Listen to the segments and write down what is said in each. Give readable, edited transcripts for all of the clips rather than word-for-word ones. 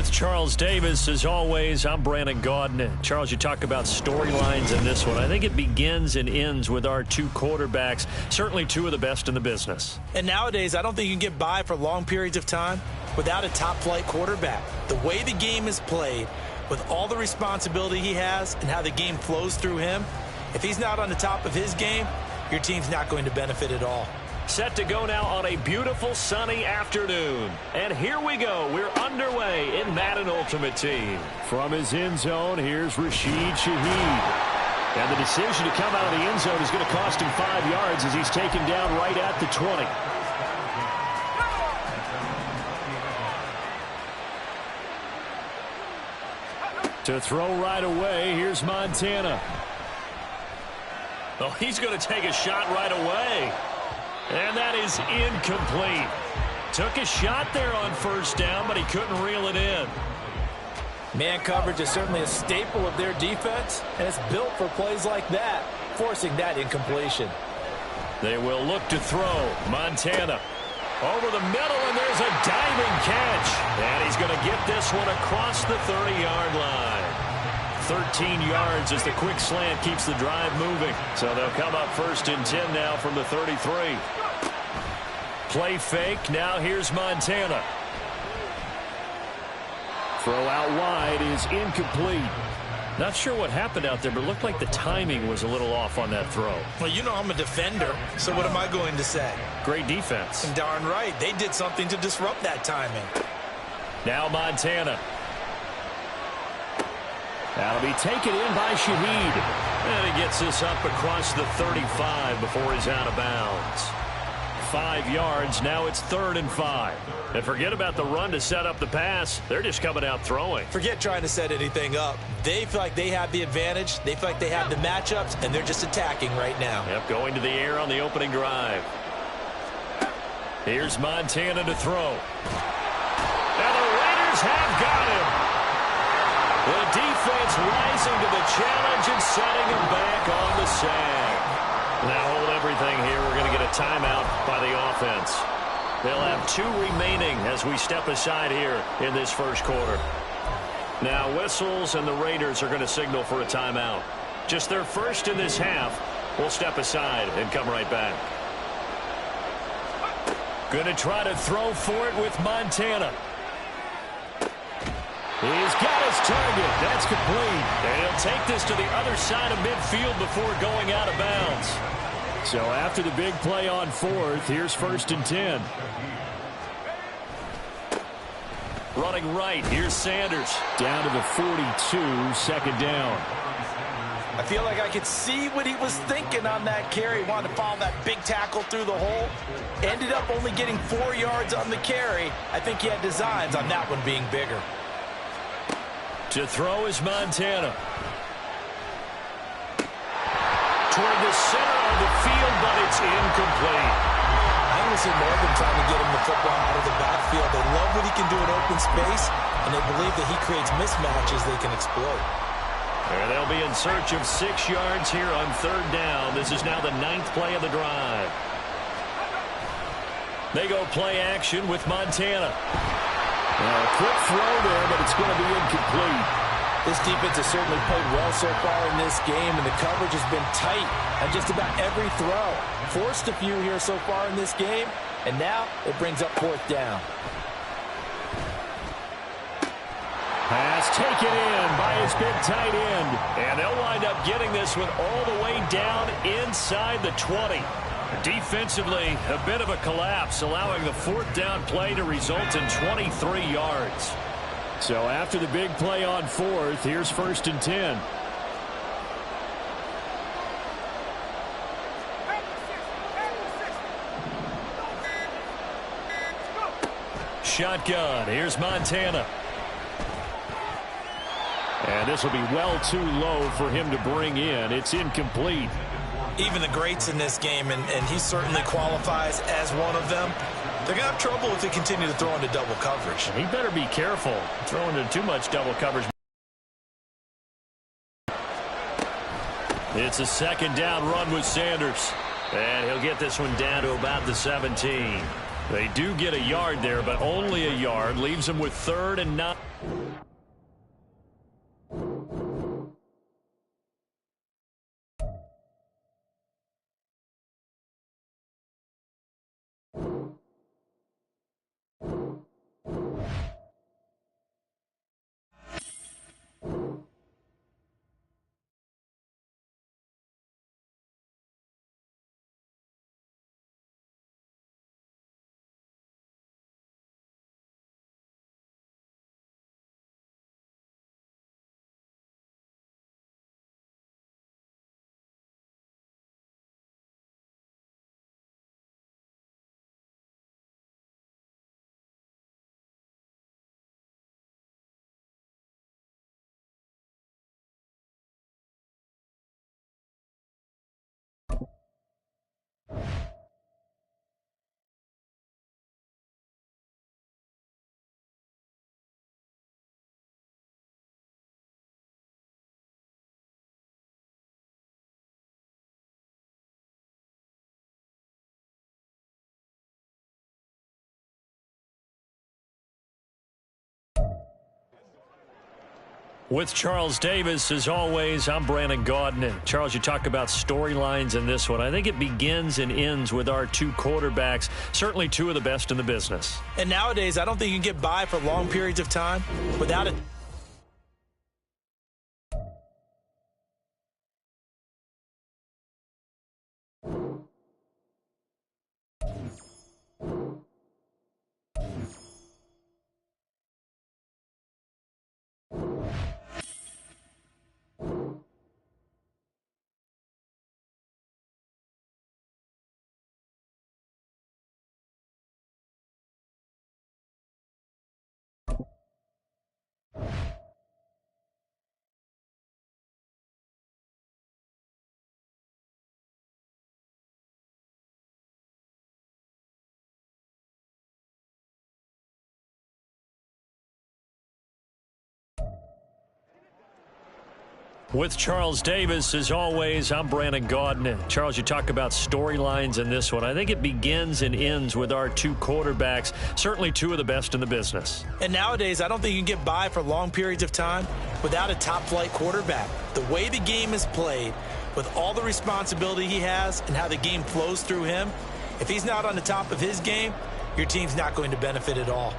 with Charles Davis. As always, I'm Brandon Gaudin. Charles, you talk about storylines in this one. I think it begins and ends with our two quarterbacks, certainly two of the best in the business. And nowadays, I don't think you can get by for long periods of time without a top-flight quarterback. The way the game is played, with all the responsibility he has and how the game flows through him, if he's not on the top of his game, your team's not going to benefit at all. Set to go now on a beautiful sunny afternoon. And here we go. We're underway in Madden Ultimate Team. From his end zone, here's Rashid Shaheed. And the decision to come out of the end zone is going to cost him 5 yards as he's taken down right at the 20. To throw right away, here's Montana. Oh, he's going to take a shot right away. And that is incomplete. Took a shot there on first down, but he couldn't reel it in. Man coverage is certainly a staple of their defense, and it's built for plays like that, forcing that incompletion. They will look to throw. Montana over the middle, and there's a diving catch. And he's going to get this one across the 30-yard line. 13 yards as the quick slant keeps the drive moving. So they'll come up 1st and 10 now from the 33. Play fake. Now here's Montana. Throw out wide is incomplete. Not sure what happened out there, but it looked like the timing was a little off on that throw. Well, you know I'm a defender, so what am I going to say? Great defense. And darn right. They did something to disrupt that timing. Now Montana. That'll be taken in by Shaheed. And he gets this up across the 35 before he's out of bounds. 5 yards. Now it's 3rd and 5. And forget about the run to set up the pass. They're just coming out throwing. Forget trying to set anything up. They feel like they have the advantage. They feel like they have the matchups, and they're just attacking right now. Yep, going to the air on the opening drive. Here's Montana to throw. And the Raiders have got him. The defense rising to the challenge and setting him back on the sack. Now hold everything here. We're going to get a timeout by the offense. They'll have 2 remaining as we step aside here in this first quarter. Now whistles and the Raiders are going to signal for a timeout. Just their first in this half. We'll step aside and come right back. Going to try to throw for it with Montana. He's got his target. That's complete. And he'll take this to the other side of midfield before going out of bounds. So after the big play on 4th, here's 1st and 10. Running right, here's Sanders. Down to the 42, 2nd down. I feel like I could see what he was thinking on that carry. Wanted to follow that big tackle through the hole. Ended up only getting 4 yards on the carry. I think he had designs on that one being bigger. To throw is Montana. Toward the center of the field, but it's incomplete. I want to see more of them trying to get him the football out of the backfield. They love what he can do in open space, and they believe that he creates mismatches they can exploit. And they'll be in search of 6 yards here on 3rd down. This is now the 9th play of the drive. They go play action with Montana. A quick throw there, but it's going to be incomplete. This defense has certainly played well so far in this game, and the coverage has been tight on just about every throw. Forced a few here so far in this game, and now it brings up 4th down. Pass taken in by his big tight end. And they'll wind up getting this one all the way down inside the 20. Defensively, a bit of a collapse, allowing the 4th down play to result in 23 yards. So after the big play on 4th, here's 1st and 10. Shotgun. Here's Montana. And this will be well too low for him to bring in. It's incomplete. Even the greats in this game, and he certainly qualifies as one of them, they're going to have trouble if they continue to throw into double coverage. He better be careful throwing into too much double coverage. It's a 2nd down run with Sanders. And he'll get this one down to about the 17. They do get a yard there, but only a yard. Leaves them with 3rd and 9. With Charles Davis, as always, I'm Brandon Gaudin. And Charles, you talk about storylines in this one. I think it begins and ends with our 2 quarterbacks, certainly 2 of the best in the business. And nowadays, I don't think you can get by for long periods of time without it. With Charles Davis, as always, I'm Brandon Gaudin. And Charles, you talk about storylines in this one. I think it begins and ends with our 2 quarterbacks, certainly 2 of the best in the business. And nowadays, I don't think you can get by for long periods of time without a top-flight quarterback. The way the game is played, with all the responsibility he has and how the game flows through him, if he's not on the top of his game, your team's not going to benefit at all.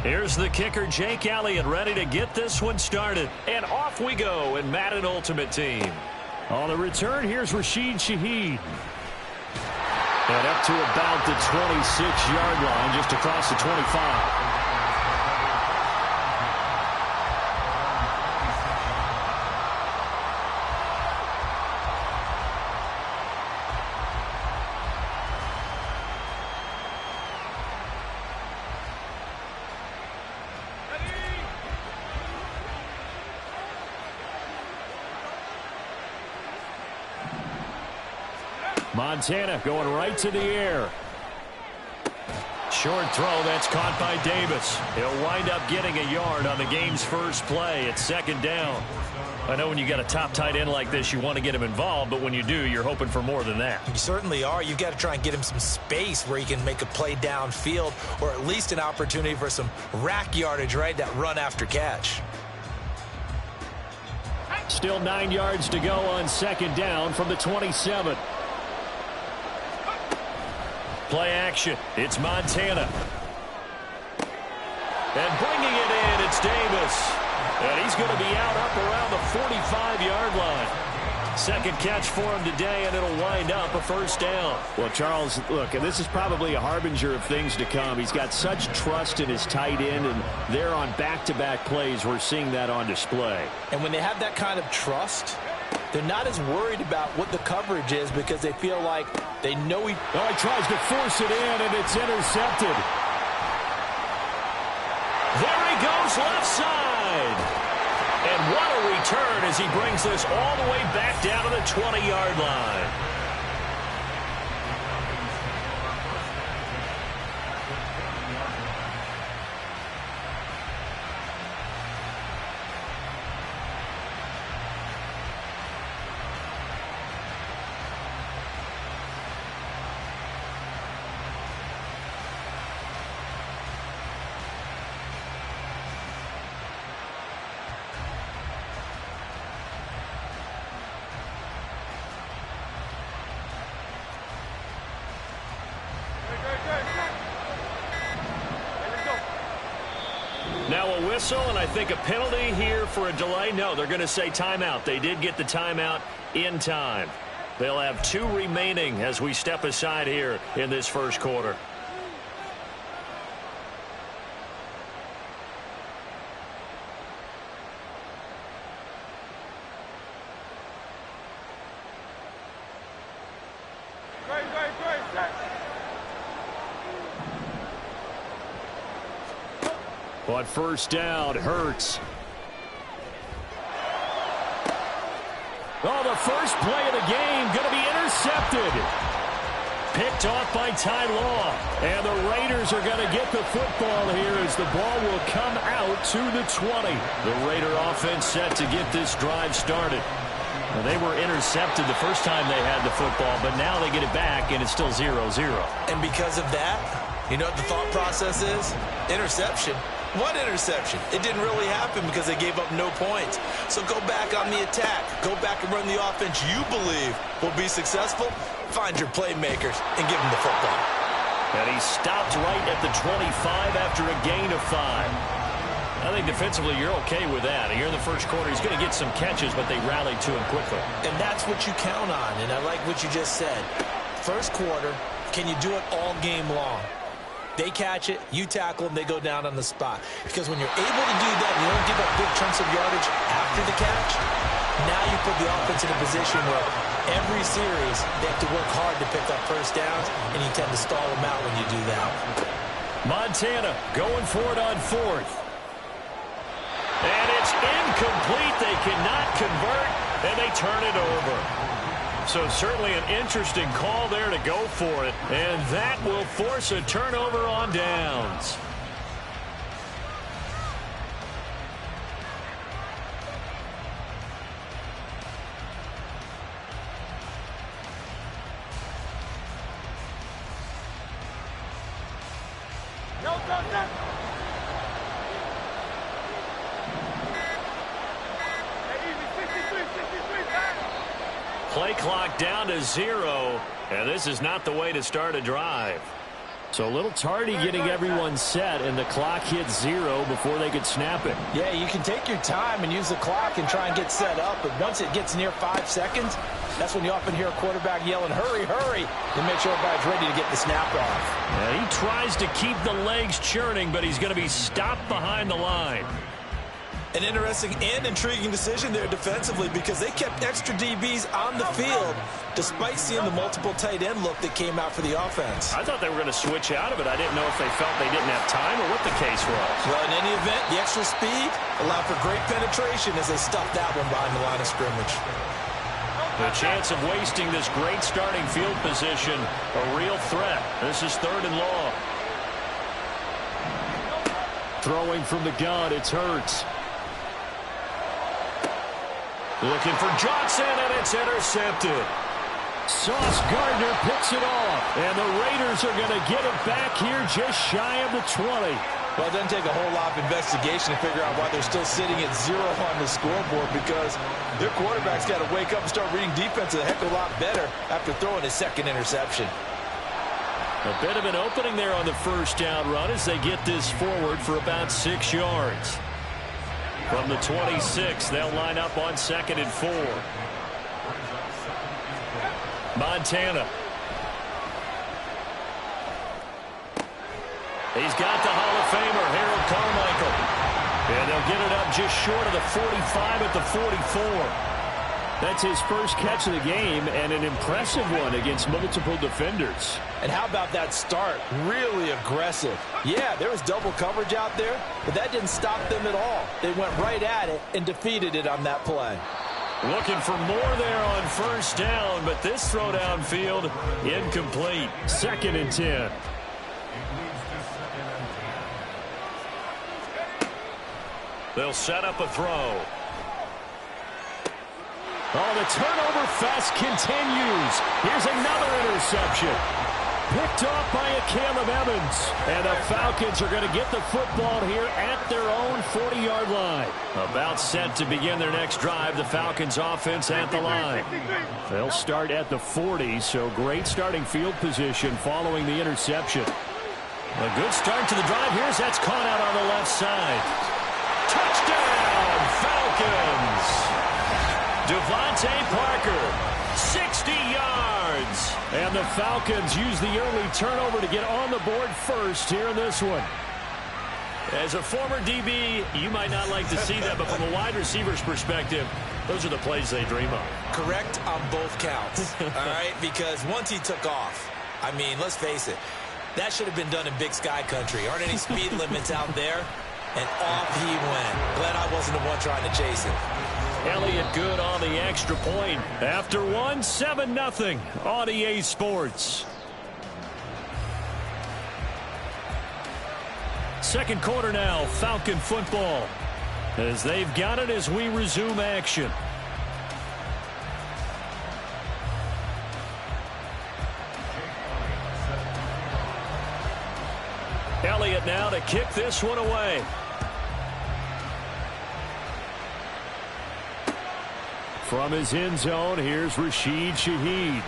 Here's the kicker, Jake Elliott, ready to get this one started. And off we go in Madden Ultimate Team. On the return, here's Rashid Shaheed. And up to about the 26-yard line, just across the 25. Montana going right to the air. Short throw, that's caught by Davis. He'll wind up getting a yard on the game's first play. It's 2nd down. I know when you got a top tight end like this, you want to get him involved, but when you do, you're hoping for more than that. You certainly are. You've got to try and get him some space where he can make a play downfield, or at least an opportunity for some rack yardage, right? That run after catch. Still 9 yards to go on 2nd down from the 27. Play action. It's Montana. And bringing it in, it's Davis. And he's going to be out up around the 45-yard line. 2nd catch for him today, and it'll wind up a 1st down. Well, Charles, look, and this is probably a harbinger of things to come. He's got such trust in his tight end, and they're on back-to-back plays. We're seeing that on display. And when they have that kind of trust, They're not as worried about what the coverage is because they feel like they know he tries to force it in, and it's intercepted. There he goes left side. And what a return as he brings this all the way back down to the 20-yard line. Now a whistle, and I think a penalty here for a delay. No, they're going to say timeout. They did get the timeout in time. They'll have 2 remaining as we step aside here in this first quarter. On first down, Hurts. Oh, the first play of the game going to be intercepted. Picked off by Ty Law. And the Raiders are going to get the football here as the ball will come out to the 20. The Raider offense set to get this drive started. Well, they were intercepted the first time they had the football, but now they get it back, and it's still 0-0. And because of that, you know what the thought process is? Interception. What interception? It didn't really happen because they gave up no points. So go back on the attack. Go back and run the offense you believe will be successful. Find your playmakers and give them the football. And he stopped right at the 25 after a gain of 5. I think defensively you're okay with that. Here in the first quarter, he's going to get some catches, but they rallied to him quickly. And that's what you count on, and I like what you just said. First quarter, can you do it all game long? They catch it, you tackle them, they go down on the spot. Because when you're able to do that, you don't give up big chunks of yardage after the catch, now you put the offense in a position where every series they have to work hard to pick up first downs, and you tend to stall them out when you do that. Montana going for it on 4th. And it's incomplete. They cannot convert, and they turn it over. So certainly an interesting call there to go for it. And that will force a turnover on downs. Play clock down to 0, and this is not the way to start a drive. So a little tardy getting everyone set, and the clock hits 0 before they could snap it. Yeah, you can take your time and use the clock and try and get set up, but once it gets near 5 seconds, that's when you often hear a quarterback yelling, hurry, hurry, to make sure everybody's ready to get the snap off. Yeah, he tries to keep the legs churning, but he's going to be stopped behind the line. An interesting and intriguing decision there defensively because they kept extra DBs on the field despite seeing the multiple tight end look that came out for the offense. I thought they were going to switch out of it. I didn't know if they felt they didn't have time or what the case was. Well, in any event, the extra speed allowed for great penetration as they stuffed that one behind the line of scrimmage. The chance of wasting this great starting field position, a real threat. This is 3rd and long. Throwing from the gun, it's Hurts. Looking for Johnson, and it's intercepted. Sauce Gardner picks it off, and the Raiders are going to get it back here just shy of the 20. Well, it doesn't take a whole lot of investigation to figure out why they're still sitting at 0 on the scoreboard because their quarterback's got to wake up and start reading defense a heck of a lot better after throwing his 2nd interception. A bit of an opening there on the first down run as they get this forward for about 6 yards. From the 26, they'll line up on 2nd and 4. Montana. He's got the Hall of Famer, Harold Carmichael. And they'll get it up just short of the 45 at the 44. That's his first catch of the game, and an impressive one against multiple defenders. And how about that start? Really aggressive. Yeah, there was double coverage out there, but that didn't stop them at all. They went right at it and defeated it on that play. Looking for more there on first down, but this throw downfield incomplete. 2nd and 10. They'll set up a throw. Oh, the turnover fest continues. Here's another interception. Picked off by a Caleb Evans. And the Falcons are going to get the football here at their own 40-yard line. About set to begin their next drive. The Falcons offense at the line. They'll start at the 40, so great starting field position following the interception. A good start to the drive. That's caught out on the left side. Touchdown, Falcons! Devontae Parker, 60 yards. And the Falcons use the early turnover to get on the board first here in this one. As a former DB, you might not like to see that, but from a wide receiver's perspective, those are the plays they dream of. Correct on both counts, all right? Because once he took off, I mean, let's face it, that should have been done in Big Sky country. Aren't any speed limits out there? And off he went. Glad I wasn't the one trying to chase him. Elliott good on the extra point. After one, 7-0 on EA Sports. Second quarter now, Falcon football. As they've got it as we resume action. Elliott now to kick this one away. From his end zone, here's Rashid Shaheed.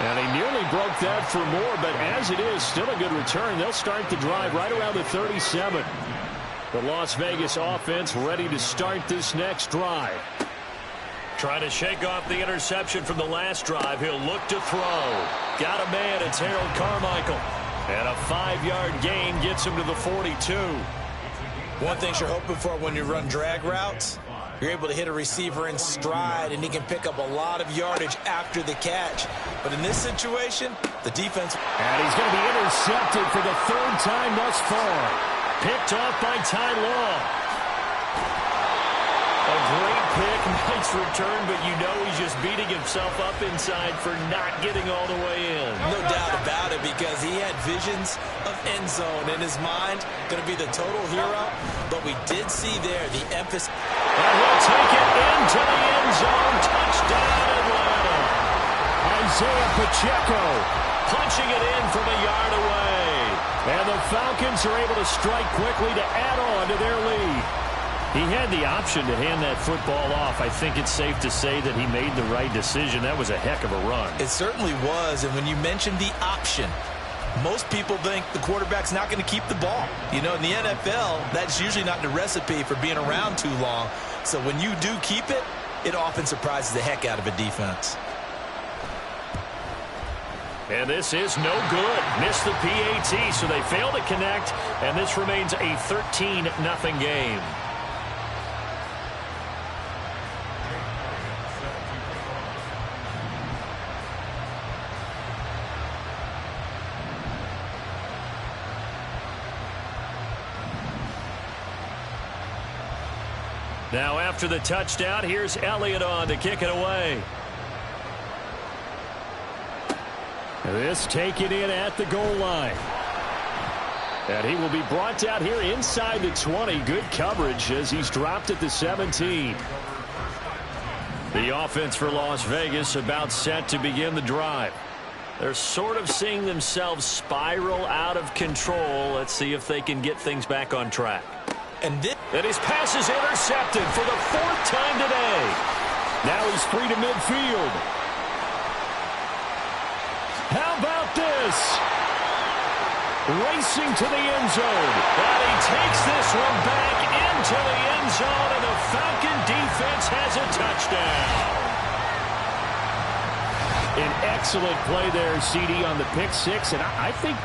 And he nearly broke that for more, but as it is, still a good return. They'll start the drive right around the 37. The Las Vegas offense ready to start this next drive. Trying to shake off the interception from the last drive. He'll look to throw. Got a man. It's Harold Carmichael. And a 5-yard gain gets him to the 42. One thing you're hoping for when you run drag routes, you're able to hit a receiver in stride, and he can pick up a lot of yardage after the catch. But in this situation, the defense... And he's going to be intercepted for the 3rd time thus far. Picked off by Ty Law. A great pick, nice return, but you know he's just beating himself up inside for not getting all the way in. No doubt about it, because he had visions of end zone in his mind. Going to be the total hero, but we did see there the emphasis. And he'll take it into the end zone. Touchdown, Atlanta. Isaiah Pacheco punching it in from a yard away. And the Falcons are able to strike quickly to add on to their lead. He had the option to hand that football off. I think it's safe to say that he made the right decision. That was a heck of a run. It certainly was, and when you mentioned the option, most people think the quarterback's not going to keep the ball. You know, in the NFL, that's usually not the recipe for being around too long. So when you do keep it, it often surprises the heck out of a defense. And this is no good. Missed the PAT, so they fail to connect, and this remains a 13-0 game. Now after the touchdown, here's Elliott on to kick it away. This taken in at the goal line. And he will be brought down here inside the 20. Good coverage as he's dropped at the 17. The offense for Las Vegas about set to begin the drive. They're sort of seeing themselves spiral out of control. Let's see if they can get things back on track. And his pass is intercepted for the 4th time today. Now he's free to midfield. How about this? Racing to the end zone. And he takes this one back into the end zone, and the Falcon defense has a touchdown. An excellent play there, CD, on the pick six. And I think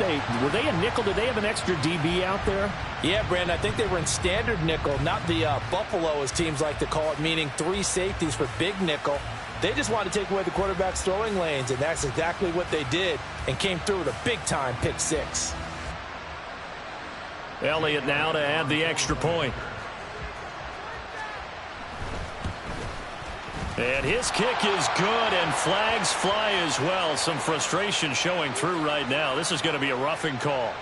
were they a nickel? Did they have an extra DB out there? Yeah, Brandon, I think they were in standard nickel, not the Buffalo, as teams like to call it, meaning 3 safeties for big nickel. They just wanted to take away the quarterback's throwing lanes, and that's exactly what they did, and came through with a big-time pick six. Elliott now to add the extra point. And his kick is good, and flags fly as well. Some frustration showing through right now. This is going to be a roughing call.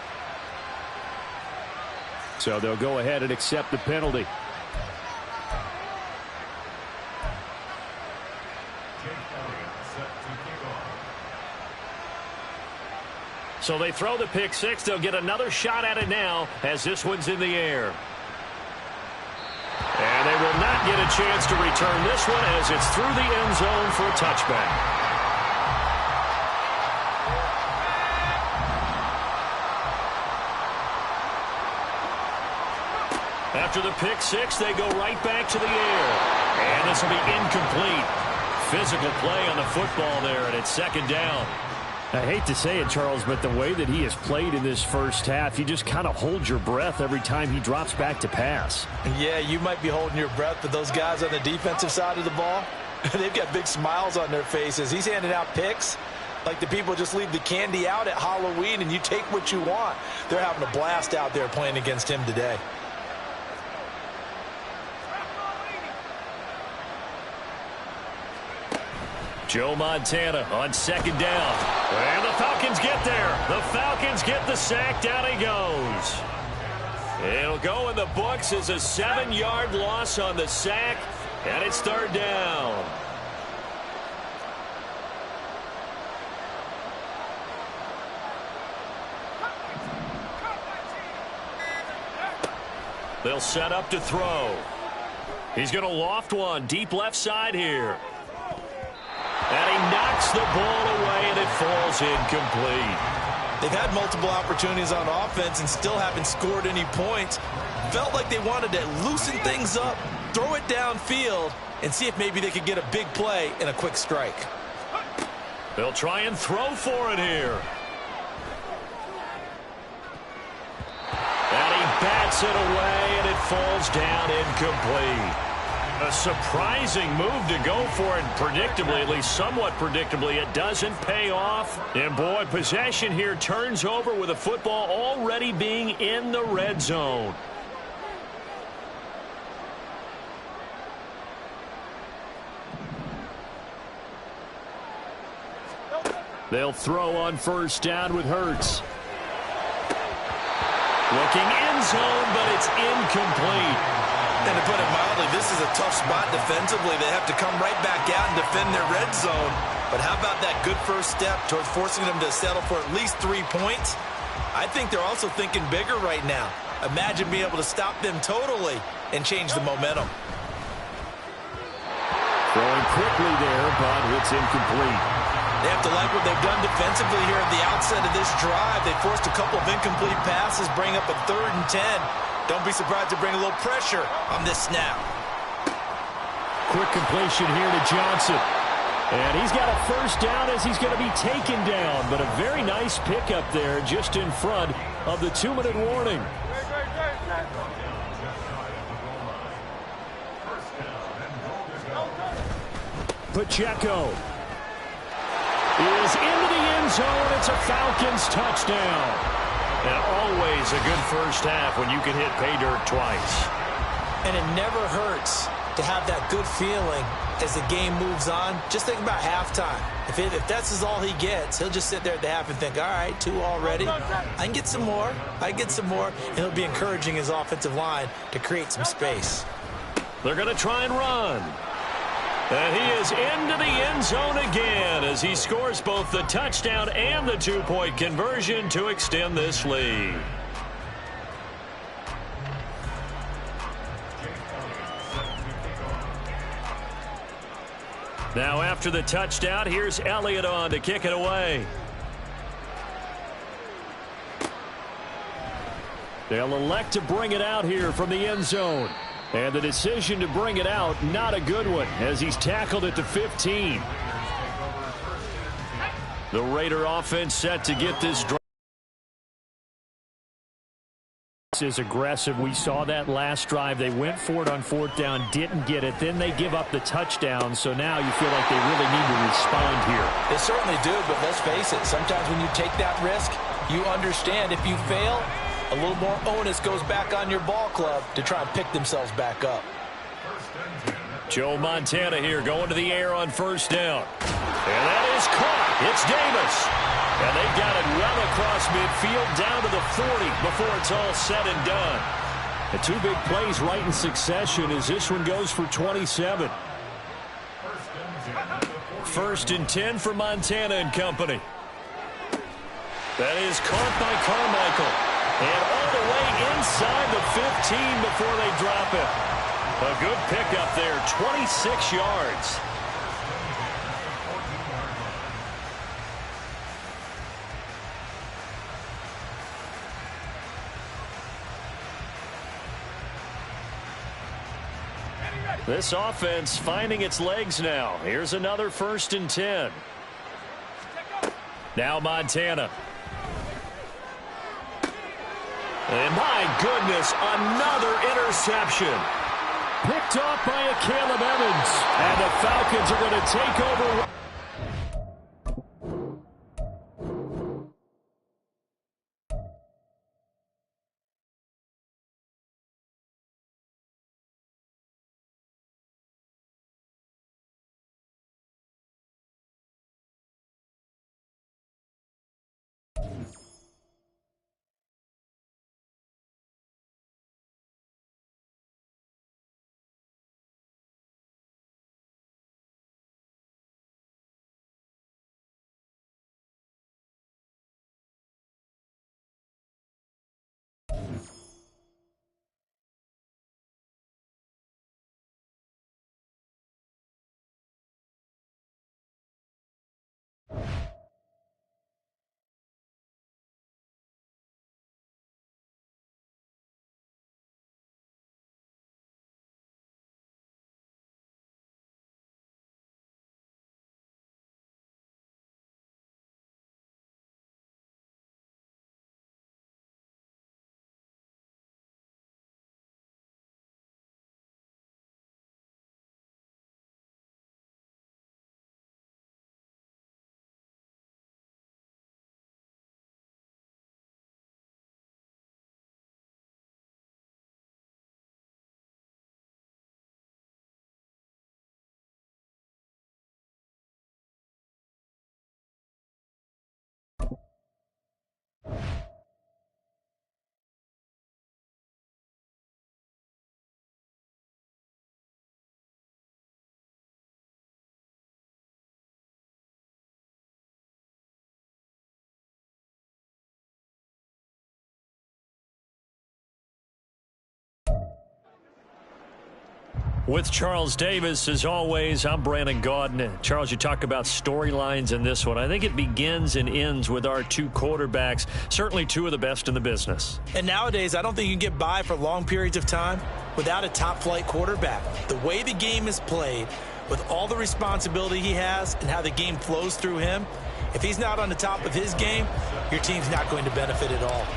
So they'll go ahead and accept the penalty. So they throw the pick six. They'll get another shot at it now as this one's in the air. And they will not get a chance to return this one as it's through the end zone for a touchback. After the pick six, they go right back to the air. And this will be incomplete. Physical play on the football there, and it's second down. I hate to say it, Charles, but the way that he has played in this first half, you just kind of hold your breath every time he drops back to pass. Yeah, you might be holding your breath, but those guys on the defensive side of the ball, they've got big smiles on their faces. He's handing out picks like the people just leave the candy out at Halloween and you take what you want. They're having a blast out there playing against him today. Joe Montana on second down. And the Falcons get there. The Falcons get the sack. Down he goes. It'll go in the books as a 7-yard loss on the sack, and it's third down. They'll set up to throw. He's going to loft one deep left side here. And he knocks the ball away, and it falls incomplete. They've had multiple opportunities on offense and still haven't scored any points. Felt like they wanted to loosen things up, throw it downfield, and see if maybe they could get a big play and a quick strike. They'll try and throw for it here. And he bats it away, and it falls down incomplete. A surprising move to go for it, predictably, at least somewhat predictably. It doesn't pay off. And, boy, possession here turns over with the football already being in the red zone. They'll throw on first down with Hurts. Looking end zone, but it's incomplete. And to put it mildly, this is a tough spot defensively. They have to come right back out and defend their red zone. But how about that good first step towards forcing them to settle for at least 3 points? I think they're also thinking bigger right now. Imagine being able to stop them totally and change the momentum. Throwing quickly there, but it's incomplete. They have to like what they've done defensively here at the outset of this drive. They forced a couple of incomplete passes, bring up a 3rd and 10. Don't be surprised to bring a little pressure on this snap. Quick completion here to Johnson. And he's got a first down as he's going to be taken down. But a very nice pickup there just in front of the 2-minute warning. Pacheco is into the end zone. It's a Falcons touchdown. And always a good first half when you can hit pay dirt twice. And it never hurts to have that good feeling as the game moves on. Just think about halftime. If that's all he gets, he'll just sit there at the half and think, all right, 2 already. I can get some more. I can get some more. And he'll be encouraging his offensive line to create some space. They're going to try and run. And he is into the end zone again as he scores both the touchdown and the 2-point conversion to extend this lead. Now after the touchdown, here's Elliott on to kick it away. They'll elect to bring it out here from the end zone. And the decision to bring it out, not a good one, as he's tackled at the 15. The Raider offense set to get this drive. Is aggressive. We saw that last drive. They went for it on fourth down, didn't get it. Then they give up the touchdown. So now you feel like they really need to respond here. They certainly do, but let's face it. Sometimes when you take that risk, you understand if you fail, a little more onus goes back on your ball club to try and pick themselves back up. Joe Montana here going to the air on first down. And that is caught. It's Davis. And they got it well across midfield down to the 40 before it's all said and done. The two big plays right in succession as this one goes for 27. First and 10 for Montana and company. That is caught by Carmichael. And all the way inside the 15 before they drop it. A good pickup there, 26 yards. This offense finding its legs now. Here's another first and 10. Now Montana. And my goodness, another interception. Picked off by a Caleb Evans. And the Falcons are going to take over. With Charles Davis, as always, I'm Brandon Gaudin. Charles, you talk about storylines in this one. I think it begins and ends with our two quarterbacks, certainly two of the best in the business. And nowadays, I don't think you can get by for long periods of time without a top-flight quarterback. The way the game is played, with all the responsibility he has and how the game flows through him, if he's not on the top of his game, your team's not going to benefit at all.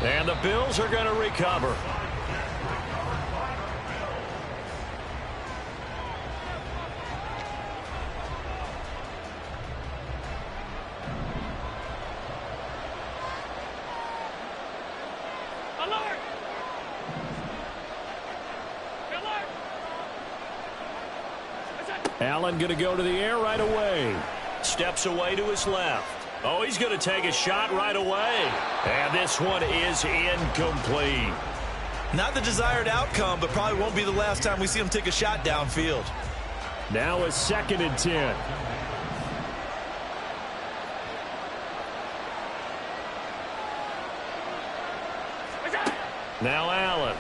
And the Bills are going to recover. Allen going to go to the air right away. Steps away to his left. Oh, he's going to take a shot right away. And this one is incomplete. Not the desired outcome, but probably won't be the last time we see him take a shot downfield. Now a second and 10. Now Allen.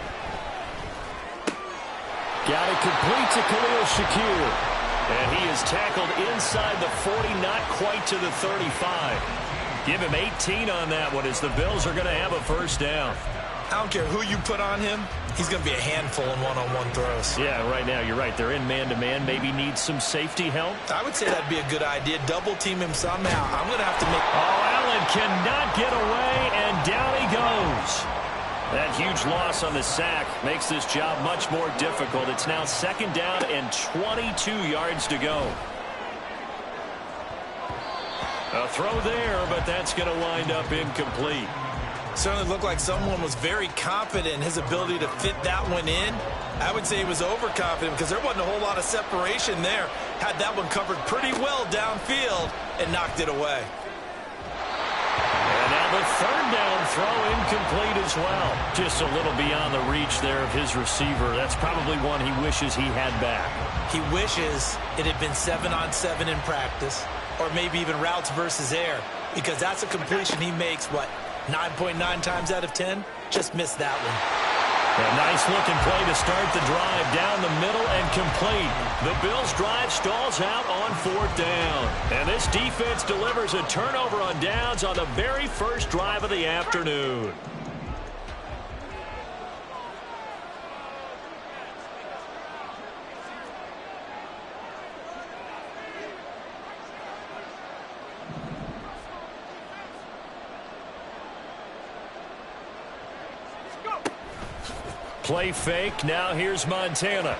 Got it complete to Khalil Shakir. And he is tackled inside the 40, not quite to the 35. Give him 18 on that one as the Bills are going to have a first down. I don't care who you put on him. He's going to be a handful in one-on-one throws. Yeah, right now, you're right. They're in man-to-man. Maybe need some safety help. I would say that'd be a good idea. Double team him somehow. I'm going to have to make... Oh, Allen cannot get away, and down he goes. That huge loss on the sack makes this job much more difficult. It's now 2nd down and 22 yards to go. A throw there, but that's going to wind up incomplete. Certainly looked like someone was very confident in his ability to fit that one in. I would say he was overconfident because there wasn't a whole lot of separation there. Had that one covered pretty well downfield and knocked it away. And now the 3rd down throw incomplete as well. Just a little beyond the reach there of his receiver. That's probably one he wishes he had back. He wishes it had been 7-on-7 in practice, or maybe even routes versus air, because that's a completion he makes, 9.9 times out of 10? Just missed that one. A nice-looking play to start the drive down the middle and complete. The Bills' drive stalls out on 4th down. And this defense delivers a turnover on downs on the very first drive of the afternoon. Play fake. Now here's Montana.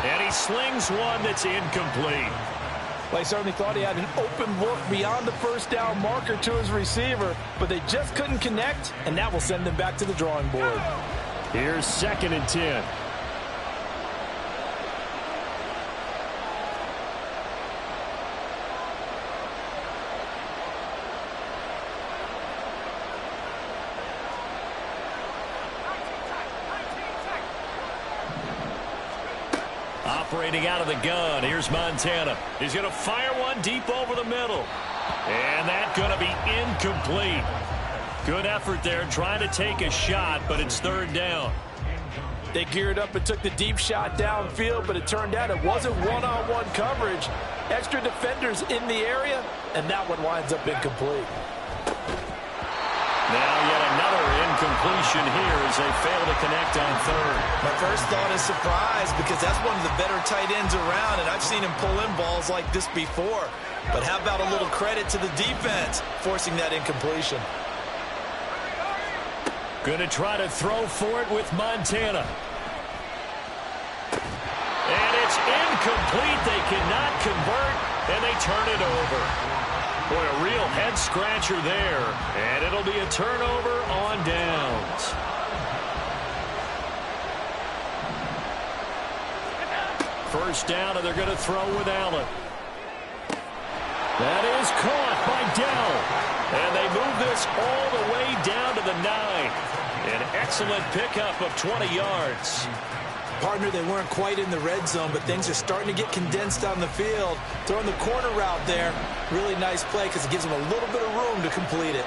And he slings one that's incomplete. Well, he certainly thought he had an open look beyond the first down marker to his receiver, but they just couldn't connect, and that will send them back to the drawing board. Here's 2nd and 10. Operating out of the gun, here's Montana. He's going to fire one deep over the middle. And that's going to be incomplete. Good effort there, trying to take a shot, but it's 3rd down. They geared up and took the deep shot downfield, but it turned out it wasn't one-on-one coverage. Extra defenders in the area, and that one winds up incomplete. Now yet another incompletion here as they fail to connect on 3rd. My first thought is surprise because that's one of the better tight ends around, and I've seen him pull in balls like this before. But how about a little credit to the defense forcing that incompletion? Going to try to throw for it with Montana. And it's incomplete. They cannot convert, and they turn it over. Boy, a real head-scratcher there. And it'll be a turnover on downs. First down, and they're going to throw with Allen. That is caught by Dell. And they move this all the way down to the 9. An excellent pickup of 20 yards. Partner, they weren't quite in the red zone, but things are starting to get condensed on the field. Throwing the corner route there, really nice play because it gives them a little bit of room to complete it.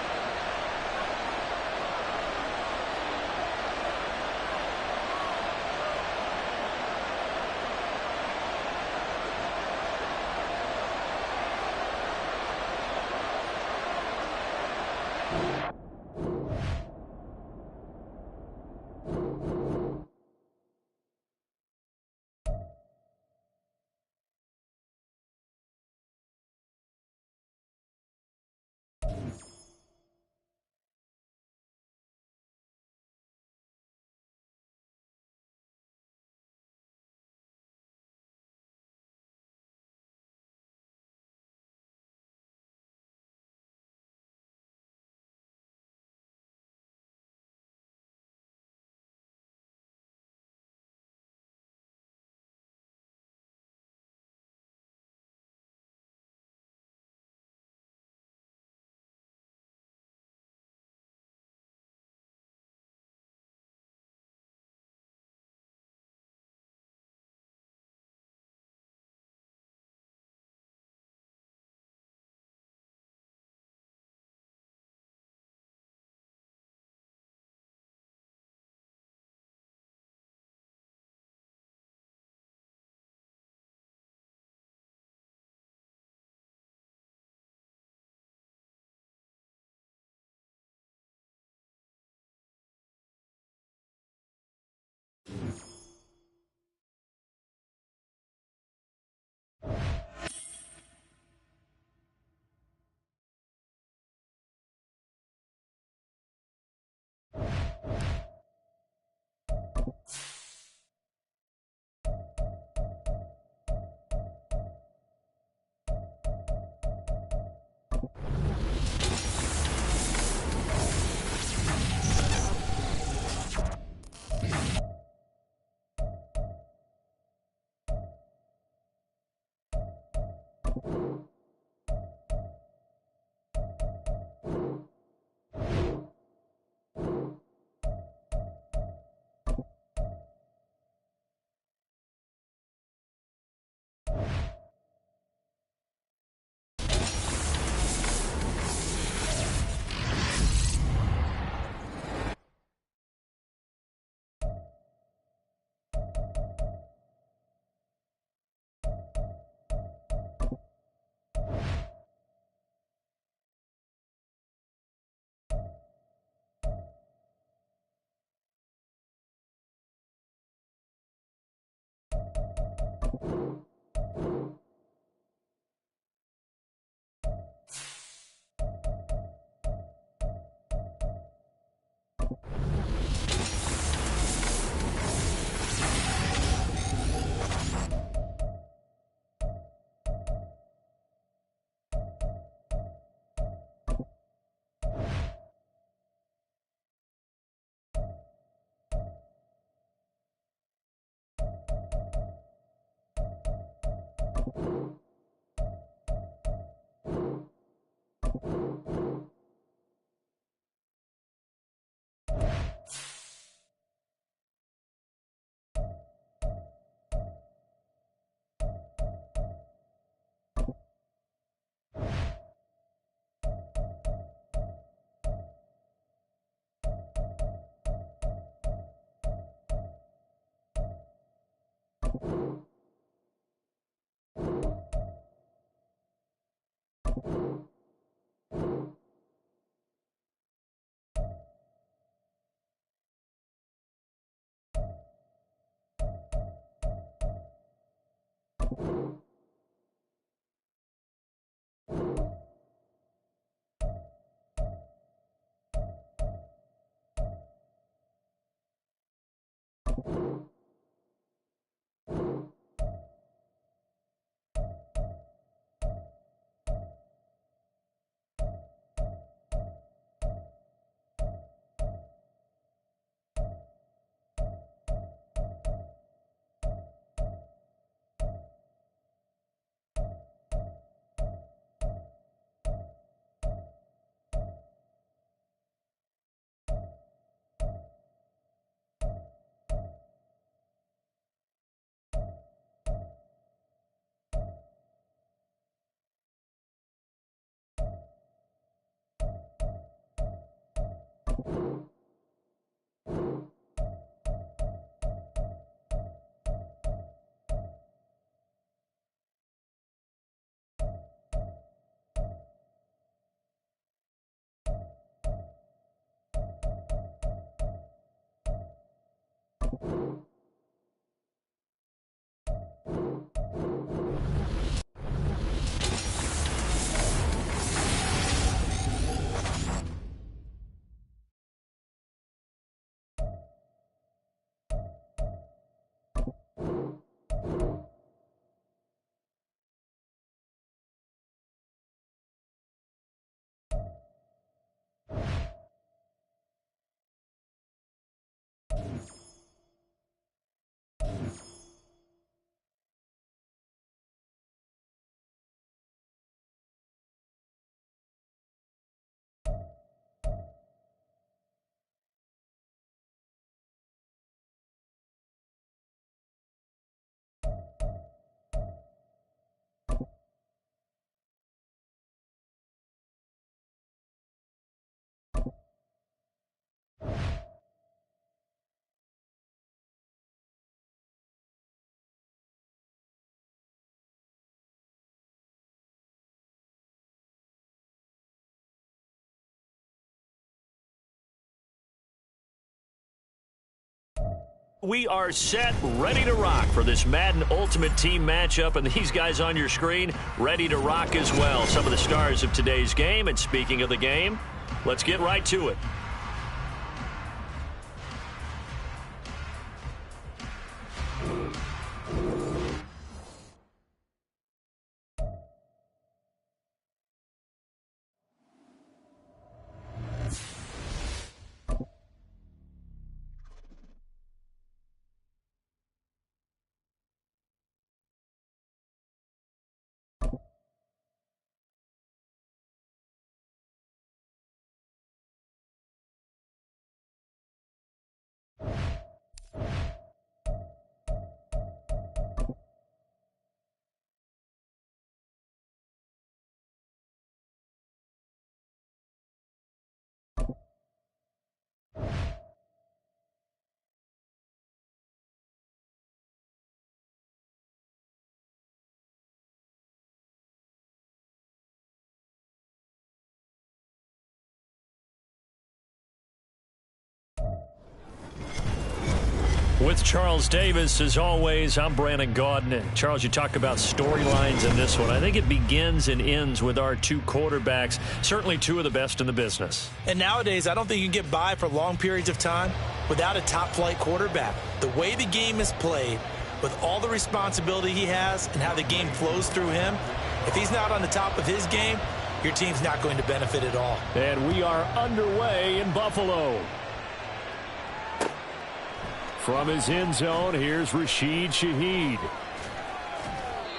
We are set, ready to rock for this Madden Ultimate Team matchup, and these guys on your screen ready to rock as well. Some of the stars of today's game, and speaking of the game, let's get right to it. With Charles Davis, as always, I'm Brandon Gaudin. And Charles, you talk about storylines in this one. I think it begins and ends with our two quarterbacks, certainly two of the best in the business. And nowadays, I don't think you can get by for long periods of time without a top-flight quarterback. The way the game is played, with all the responsibility he has and how the game flows through him, if he's not on the top of his game, your team's not going to benefit at all. And we are underway in Buffalo. From his end zone, here's Rashid Shaheed.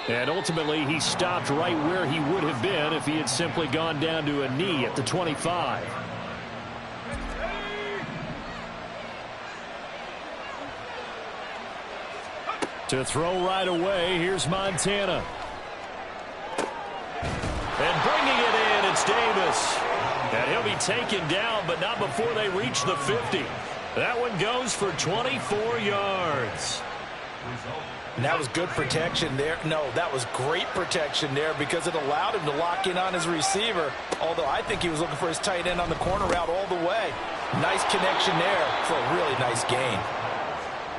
And ultimately, he stopped right where he would have been if he had simply gone down to a knee at the 25. To throw right away, here's Montana. And bringing it in, it's Davis. And he'll be taken down, but not before they reach the 50. That one goes for 24 yards. And that was good protection there. No, that was great protection there because it allowed him to lock in on his receiver, although I think he was looking for his tight end on the corner route all the way. Nice connection there for a really nice gain.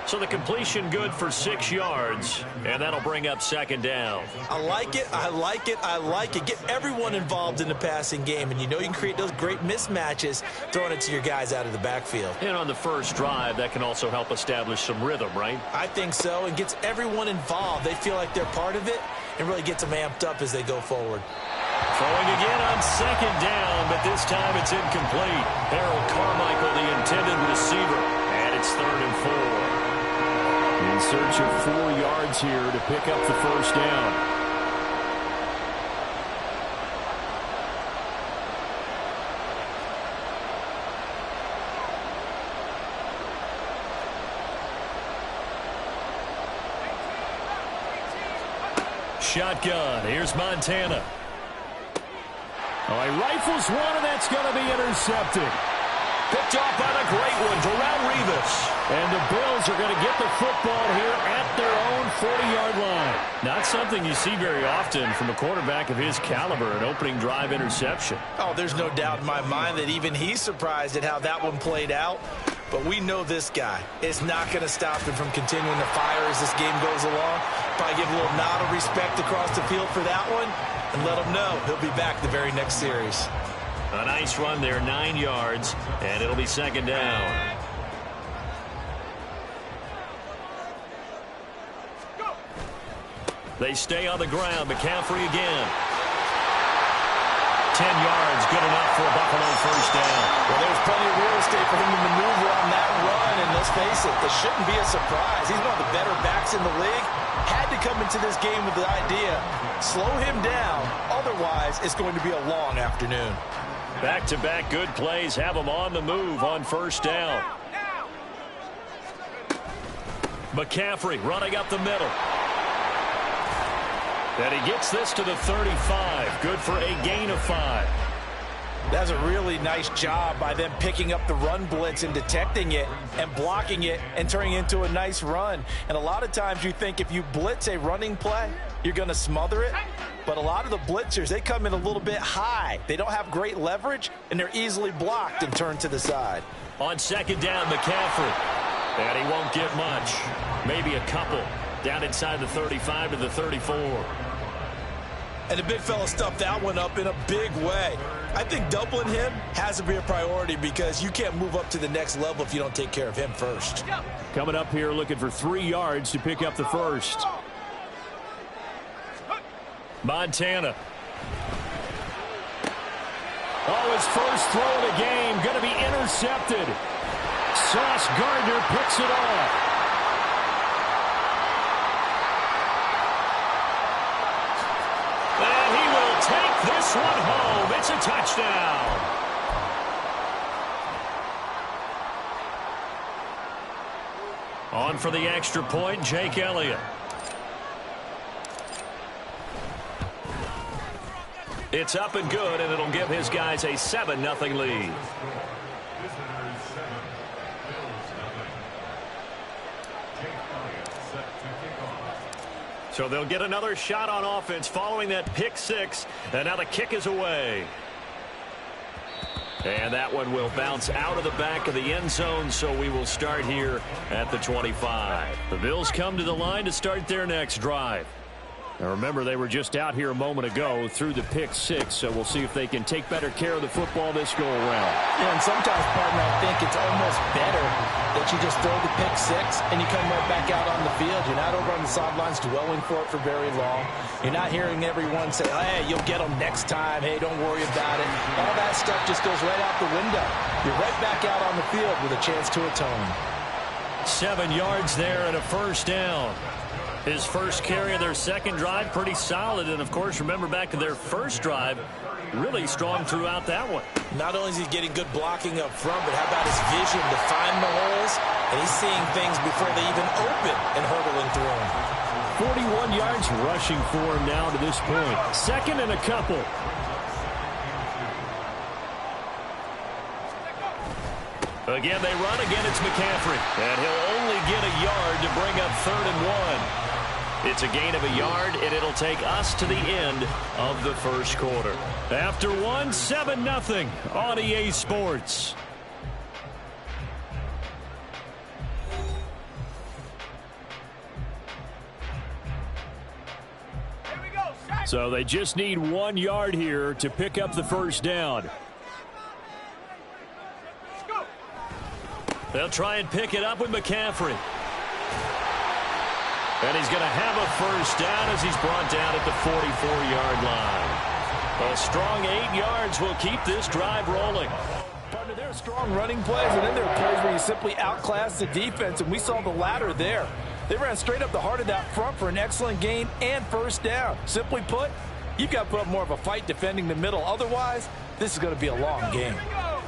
So the completion good for 6 yards, and that'll bring up second down. I like it, I like it, I like it. Get everyone involved in the passing game, and you know you can create those great mismatches throwing it to your guys out of the backfield. And on the first drive, that can also help establish some rhythm, right? I think so, and gets everyone involved. They feel like they're part of it, and really gets them amped up as they go forward. Throwing again on second down, but this time it's incomplete. Harold Carmichael, the intended receiver, and it's 3rd and 4. In search of 4 yards here to pick up the first down. Shotgun. Here's Montana. Oh, he rifles one, and that's going to be intercepted. Picked off by the great one, Darrelle Revis. And the Bills are going to get the football here at their own 40-yard line. Not something you see very often from a quarterback of his caliber, an opening drive interception. Oh, there's no doubt in my mind that even he's surprised at how that one played out. But we know this guy is not going to stop him from continuing to fire as this game goes along. Probably give a little nod of respect across the field for that one and let him know he'll be back the very next series. A nice run there, 9 yards, and it'll be second down. They stay on the ground. McCaffrey again. 10 yards, good enough for a Buffalo first down. Well, there's plenty of real estate for him to maneuver on that run, and let's face it, this shouldn't be a surprise. He's one of the better backs in the league. Had to come into this game with the idea, slow him down, otherwise it's going to be a long afternoon. Back-to-back good plays have him on the move on first down. McCaffrey running up the middle. And he gets this to the 35. Good for a gain of 5. That's a really nice job by them picking up the run blitz and detecting it and blocking it and turning it into a nice run. And a lot of times you think if you blitz a running play, you're going to smother it. But a lot of the blitzers, they come in a little bit high. They don't have great leverage, and they're easily blocked and turned to the side. On second down, McCaffrey. And he won't get much. Maybe a couple. Down inside the 35 to the 34. And the big fella stuffed that one up in a big way. I think doubling him has to be a priority because you can't move up to the next level if you don't take care of him first. Coming up here looking for 3 yards to pick up the first. Montana. Oh, his first throw of the game going to be intercepted. Sauce Gardner picks it off. And he will take this one home. It's a touchdown. On for the extra point, Jake Elliott. It's up and good, and it'll give his guys a 7-0 lead. So they'll get another shot on offense following that pick 6, and now the kick is away. And that one will bounce out of the back of the end zone, so we will start here at the 25. The Bills come to the line to start their next drive. Now remember, they were just out here a moment ago through the pick six, so we'll see if they can take better care of the football this go-around. Yeah, and sometimes, partner, I think it's almost better that you just throw the pick six and you come right back out on the field. You're not over on the sidelines dwelling for it for very long. You're not hearing everyone say, hey, you'll get them next time. Hey, don't worry about it. All that stuff just goes right out the window. You're right back out on the field with a chance to atone. 7 yards there and a first down. His first carry of their second drive, pretty solid. And, of course, remember back to their first drive, really strong throughout that one. Not only is he getting good blocking up front, but how about his vision to find the holes? And he's seeing things before they even open and hurdling through them. 41 yards rushing for him now to this point. Second and a couple. Again, they run. Again, it's McCaffrey. And he'll only get a yard to bring up 3rd and 1. It's a gain of a yard, and it'll take us to the end of the first quarter. After one, 7-0 on EA Sports. So they just need 1 yard here to pick up the first down. They'll try and pick it up with McCaffrey. And he's going to have a first down as he's brought down at the 44-yard line. A strong 8 yards will keep this drive rolling. Partner, there are strong running plays, and then there are plays where you simply outclass the defense, and we saw the latter there. They ran straight up the heart of that front for an excellent gain and first down. Simply put, you've got to put up more of a fight defending the middle. Otherwise, this is going to be a long game.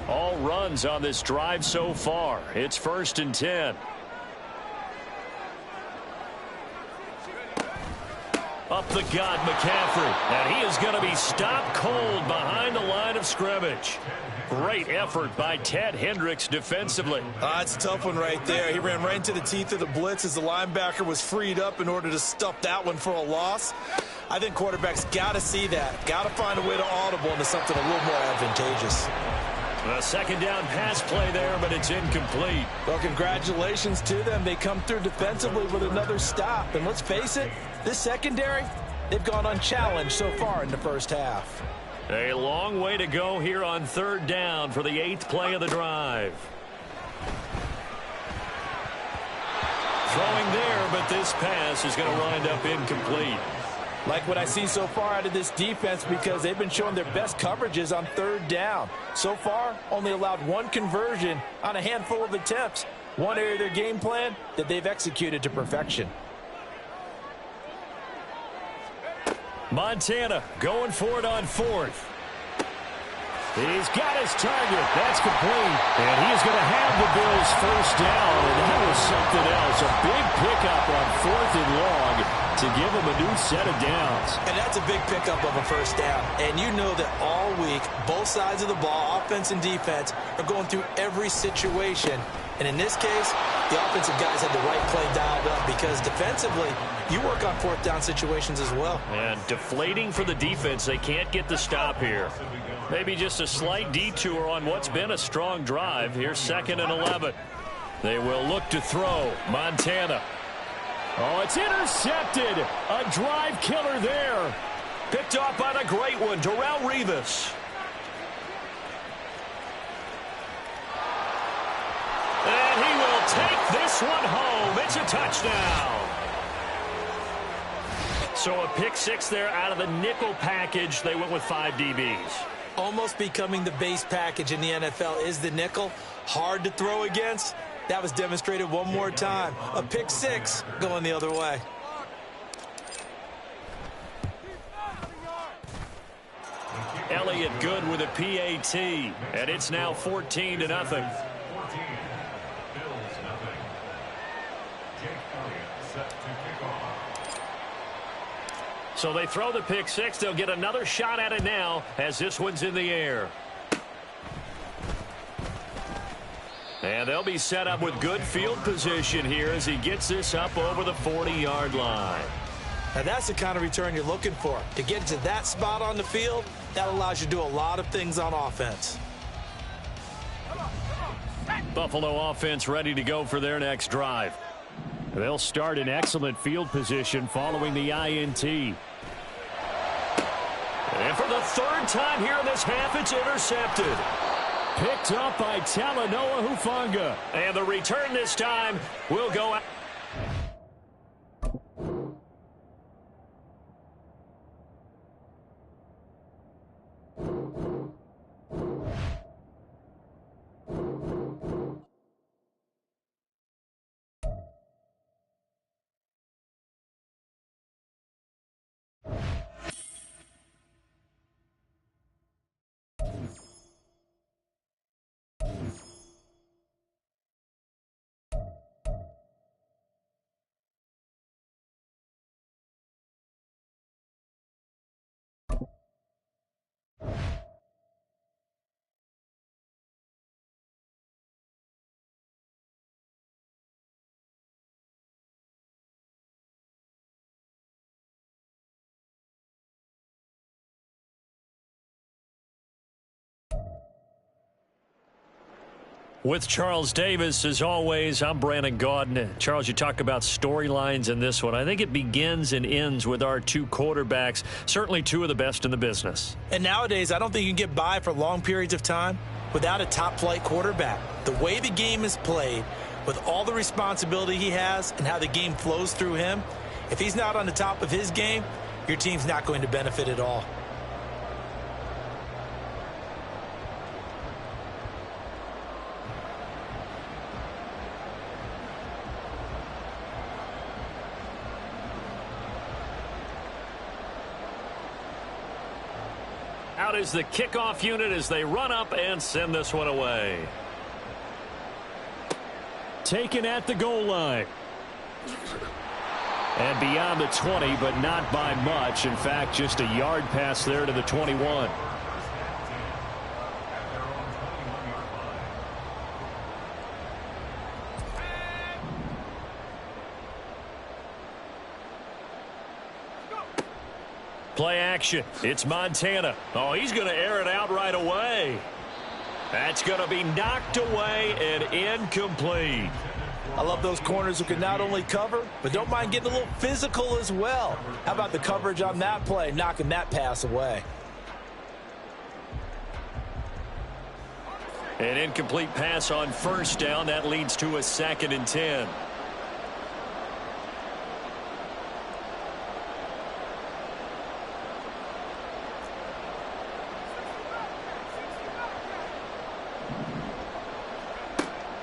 All runs on this drive so far. It's 1st and 10. Up the gut, McCaffrey. And he is going to be stopped cold behind the line of scrimmage. Great effort by Ted Hendricks defensively. It's a tough one right there. He ran right into the teeth of the blitz as the linebacker was freed up in order to stuff that one for a loss. I think quarterbacks got to see that. Got to find a way to audible into something a little more advantageous. A second down pass play there, but it's incomplete. Well, congratulations to them. They come through defensively with another stop. And let's face it, this secondary, they've gone unchallenged so far in the first half. A long way to go here on 3rd down for the 8th play of the drive. Throwing there, but this pass is going to wind up incomplete. Like what I see so far out of this defense, because they've been showing their best coverages on 3rd down. So far, only allowed 1 conversion on a handful of attempts. One area of their game plan that they've executed to perfection. Montana going for it on 4th. He's got his target. That's complete. And he is going to have the Bills first down. And that was something else. A big pickup on 4th and long to give him a new set of downs. And that's a big pickup of a first down. And you know that all week, both sides of the ball, offense and defense, are going through every situation. And in this case, the offensive guys had the right play dialed up, because defensively, you work on 4th down situations as well. And deflating for the defense. They can't get the stop here. Maybe just a slight detour on what's been a strong drive. Here's 2nd and 11. They will look to throw. Montana. Oh, it's intercepted. A drive killer there. Picked off by the great one, Darrelle Revis. And he will take this one home. It's a touchdown. So a pick 6 there out of the nickel package. They went with 5 DBs. Almost becoming the base package in the NFL is the nickel. Hard to throw against. That was demonstrated one more time. A pick 6 going the other way. Elliott good with a PAT. And it's now 14-0. So they throw the pick 6. They'll get another shot at it now as this one's in the air. And they'll be set up with good field position here as he gets this up over the 40-yard line. Now that's the kind of return you're looking for. To get to that spot on the field, that allows you to do a lot of things on offense. Buffalo offense ready to go for their next drive. They'll start in excellent field position following the INT. And for the third time here in this half, it's intercepted. Picked up by Talanoa Hufanga. And the return this time will go out. With Charles Davis, as always, I'm Brandon Gaudin. Charles, you talk about storylines in this one. I think it begins and ends with our two quarterbacks, certainly two of the best in the business. And nowadays, I don't think you can get by for long periods of time without a top-flight quarterback. The way the game is played, with all the responsibility he has and how the game flows through him, if he's not on the top of his game, your team's not going to benefit at all. Out is the kickoff unit as they run up and send this one away. Taken at the goal line. And beyond the 20, but not by much. In fact, just a yard pass there to the 21. Play action. It's Montana. Oh, he's going to air it out right away. That's going to be knocked away and incomplete. I love those corners who can not only cover, but don't mind getting a little physical as well. How about the coverage on that play, knocking that pass away? An incomplete pass on first down. That leads to a 2nd and 10.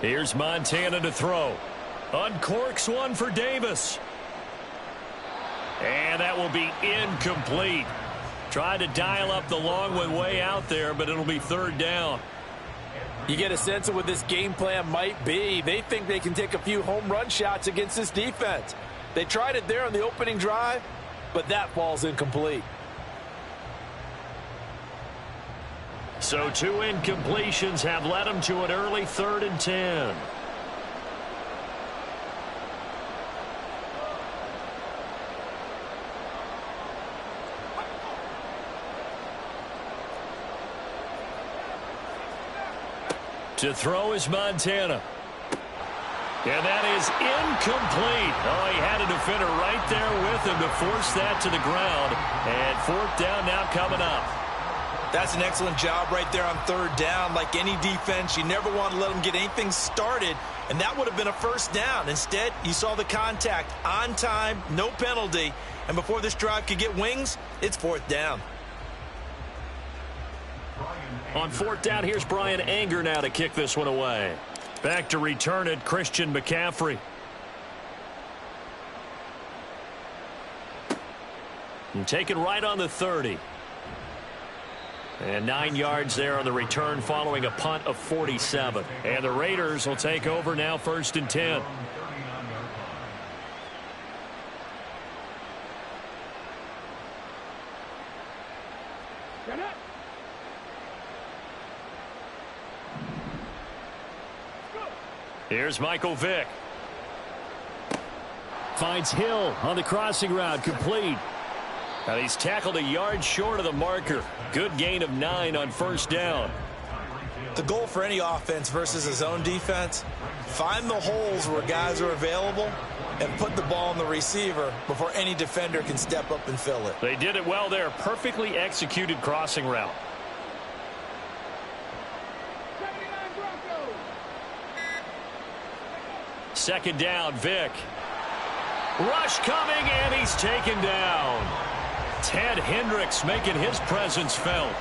Here's Montana to throw. Uncorks one for Davis. And that will be incomplete. Tried to dial up the long one way out there, but it'll be 3rd down. You get a sense of what this game plan might be. They think they can take a few home run shots against this defense. They tried it there on the opening drive, but that ball's incomplete. So 2 incompletions have led them to an early 3rd and 10. To throw is Montana. And that is incomplete. Oh, he had a defender right there with him to force that to the ground. And 4th down now coming up. That's an excellent job right there on 3rd down. Like any defense, you never want to let them get anything started, and that would have been a 1st down. Instead, you saw the contact on time, no penalty, and before this drive could get wings, it's 4th down. On 4th down, here's Brian Anger now to kick this one away. Back to return it, Christian McCaffrey. And taken right on the 30. And 9 yards there on the return following a punt of 47. And the Raiders will take over now 1st and 10. Here's Michael Vick. Finds Hill on the crossing route, complete. Now he's tackled a yard short of the marker. Good gain of 9 on 1st down. The goal for any offense versus a zone defense, find the holes where guys are available and put the ball on the receiver before any defender can step up and fill it. They did it well there. Perfectly executed crossing route. Second down, Vick. Rush coming, and he's taken down. Ted Hendricks making his presence felt.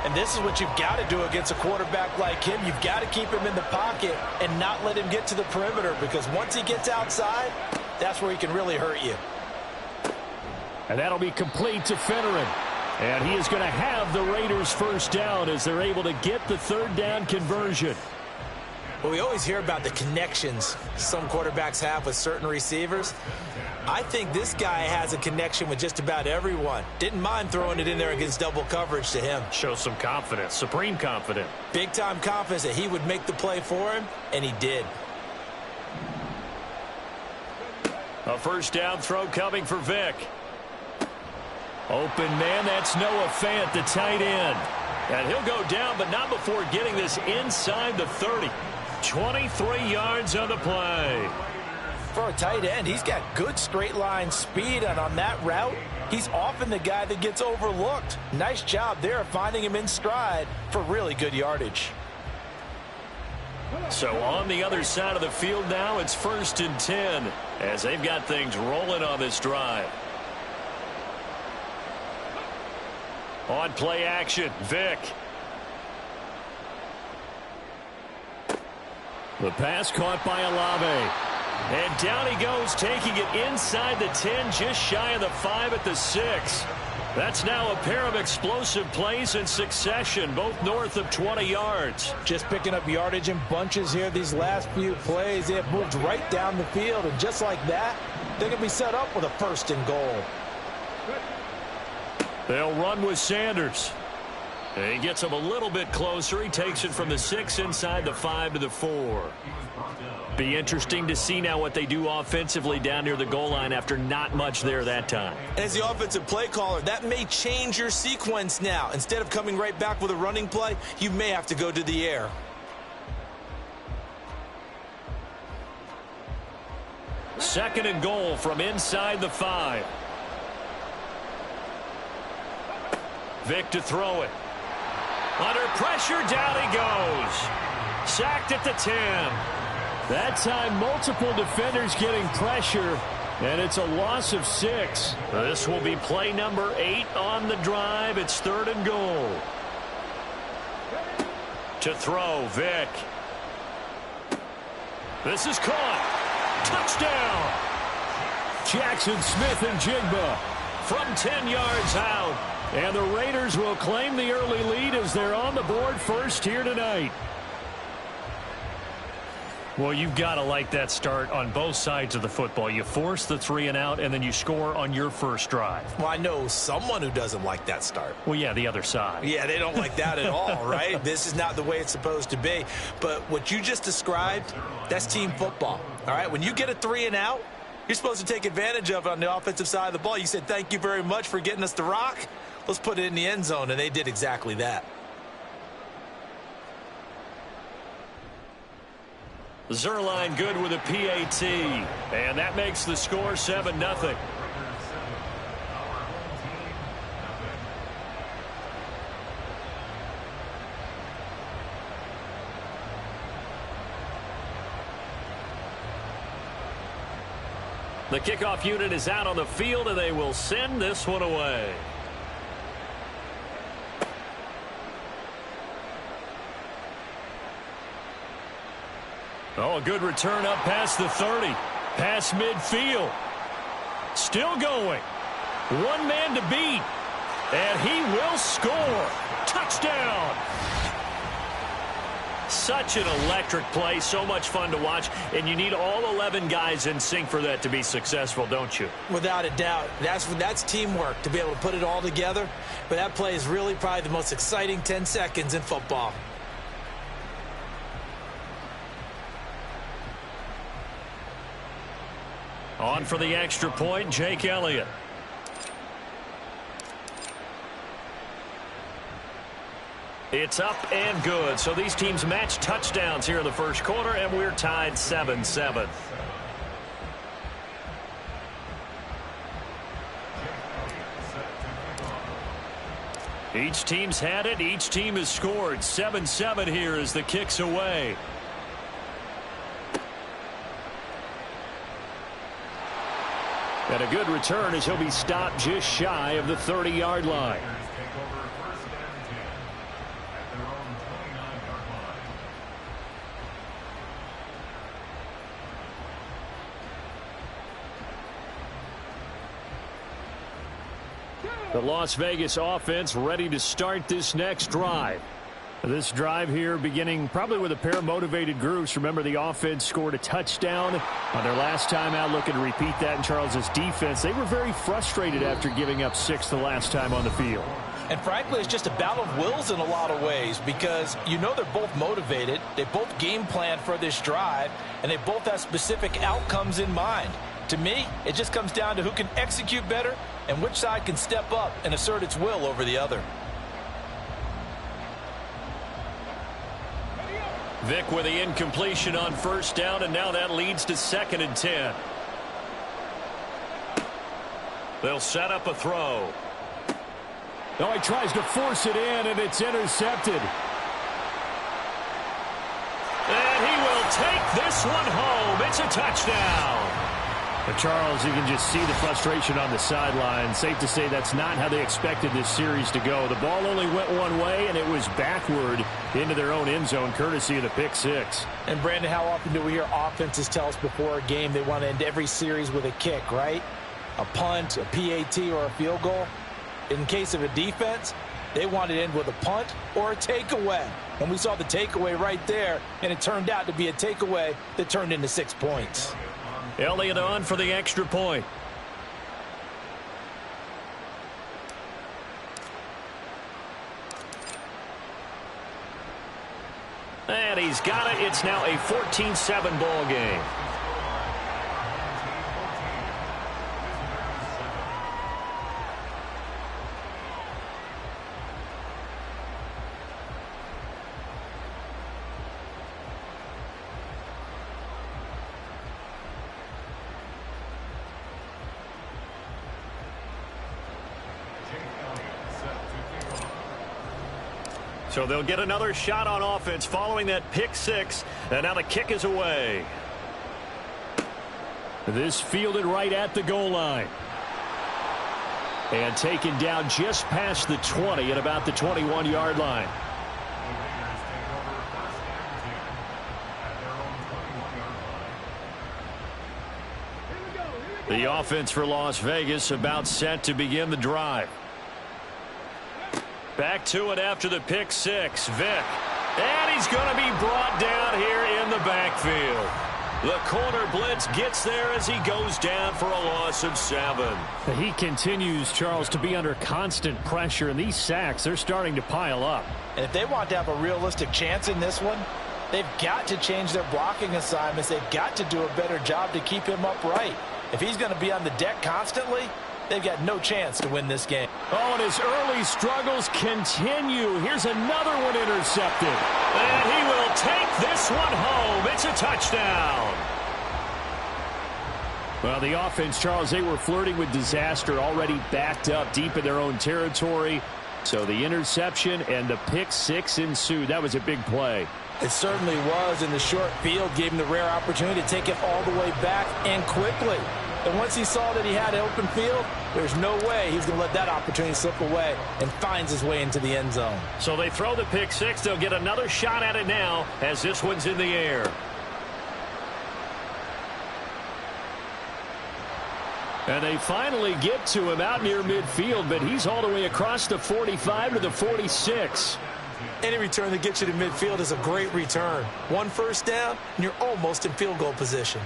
And this is what you've got to do against a quarterback like him. You've got to keep him in the pocket and not let him get to the perimeter, because once he gets outside, that's where he can really hurt you. And that'll be complete to Finneran. And he is going to have the Raiders first down as they're able to get the third down conversion. Well, we always hear about the connections some quarterbacks have with certain receivers. I think this guy has a connection with just about everyone. Didn't mind throwing it in there against double coverage to him. Shows some confidence, supreme confidence. Big-time confidence that he would make the play for him, and he did. A first down throw coming for Vick. Open man, that's Noah Fant, the tight end. And he'll go down, but not before getting this inside the 30. 23 yards on the play. For a tight end, he's got good straight line speed, and on that route, he's often the guy that gets overlooked. Nice job there finding him in stride for really good yardage. So on the other side of the field now, it's 1st and 10 as they've got things rolling on this drive. On play action, Vick. The pass caught by Olave. And down he goes, taking it inside the 10, just shy of the 5 at the 6. That's now a pair of explosive plays in succession, both north of 20 yards. Just picking up yardage in bunches here these last few plays. They have moved right down the field, and just like that, they're going to be set up with a 1st and goal. They'll run with Sanders. And he gets him a little bit closer. He takes it from the 6 inside the 5 to the 4. Be interesting to see now what they do offensively down near the goal line after not much there that time. As the offensive play caller, that may change your sequence now. Instead of coming right back with a running play, you may have to go to the air. Second and goal from inside the 5. Vick to throw it. Under pressure, down he goes. Sacked at the 10. That time, multiple defenders getting pressure, and it's a loss of 6. This will be play number 8 on the drive. It's 3rd and goal. To throw, Vick. This is caught. Touchdown. Jackson Smith and Jigba from 10 yards out. And the Raiders will claim the early lead as they're on the board first here tonight. Well, you've got to like that start on both sides of the football. You force the 3 and out, and then you score on your first drive. Well, I know someone who doesn't like that start. Well, yeah, the other side. Yeah, they don't like that at all, right? This is not the way it's supposed to be. But what you just described, that's team football, all right? When you get a 3 and out, you're supposed to take advantage of it on the offensive side of the ball. You said, thank you very much for getting us the rock. Let's put it in the end zone, and they did exactly that. Zerline good with a PAT, and that makes the score 7-0. The kickoff unit is out on the field, and they will send this one away. Oh, a good return up past the 30. Past midfield. Still going. One man to beat. And he will score. Touchdown. Such an electric play. So much fun to watch. And you need all 11 guys in sync for that to be successful, don't you? Without a doubt. That's teamwork, to be able to put it all together. But that play is really probably the most exciting 10 seconds in football. On for the extra point, Jake Elliott. It's up and good. So these teams match touchdowns here in the first quarter, and we're tied 7-7. Each team's had it. Each team has scored. 7-7 here as the kick's away. And a good return as he'll be stopped just shy of the 30-yard line. The Las Vegas offense ready to start this next drive. This drive here beginning probably with a pair of motivated groups. Remember, the offense scored a touchdown on their last time out, looking to repeat that in Charles's defense. They were very frustrated after giving up 6 the last time on the field. And frankly, it's just a battle of wills in a lot of ways because you know they're both motivated. They both game plan for this drive, and they both have specific outcomes in mind. To me, it just comes down to who can execute better and which side can step up and assert its will over the other. Vic with the incompletion on first down, and now that leads to 2nd and 10. They'll set up a throw. Oh, he tries to force it in, and it's intercepted. And he will take this one home. It's a touchdown. But Charles, you can just see the frustration on the sideline. Safe to say that's not how they expected this series to go. The ball only went one way, and it was backward into their own end zone, courtesy of the pick six. And, Brandon, how often do we hear offenses tell us before a game they want to end every series with a kick, right? A punt, a PAT, or a field goal. In case of a defense, they want to end with a punt or a takeaway. And we saw the takeaway right there, and it turned out to be a takeaway that turned into 6 points. Elliott on for the extra point. And he's got it. It's now a 14-7 ball game. So they'll get another shot on offense following that pick six. And now the kick is away. This fielded right at the goal line. And taken down just past the 20 at about the 21-yard line. The offense for Las Vegas about set to begin the drive. Back to it after the pick six. Vic. And he's going to be brought down here in the backfield. The corner blitz gets there as he goes down for a loss of 7. He continues, Charles, to be under constant pressure, and these sacks, they're starting to pile up. And if they want to have a realistic chance in this one, they've got to change their blocking assignments. They've got to do a better job to keep him upright. If he's going to be on the deck constantly, they've got no chance to win this game. Oh, and his early struggles continue. Here's another one intercepted. And he will take this one home. It's a touchdown. Well, the offense, Charles, they were flirting with disaster, already backed up deep in their own territory. So the interception and the pick six ensued. That was a big play. It certainly was, and the short field gave him the rare opportunity to take it all the way back and quickly. And once he saw that he had an open field, there's no way he's going to let that opportunity slip away, and finds his way into the end zone. So they throw the pick six. They'll get another shot at it now as this one's in the air. And they finally get to him out near midfield, but he's all the way across the 45 to the 46. Any return that gets you to midfield is a great return. One first down, and you're almost in field goal position.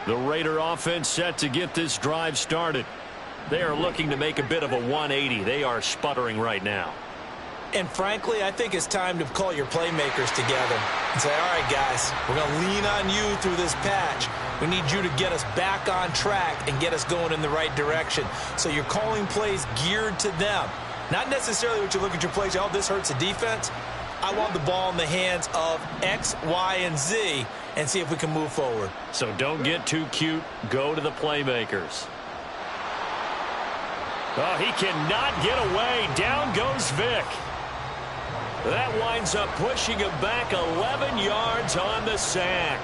The Raider offense set to get this drive started. They are looking to make a bit of a 180. They are sputtering right now. And frankly, I think it's time to call your playmakers together and say, all right, guys, we're going to lean on you through this patch. We need you to get us back on track and get us going in the right direction. So you're calling plays geared to them. Not necessarily what you look at your plays, oh, this hurts the defense. I want the ball in the hands of X, Y, and Z and see if we can move forward. So don't get too cute. Go to the playmakers. Oh, he cannot get away. Down goes Vic. That winds up pushing him back 11 yards on the sack.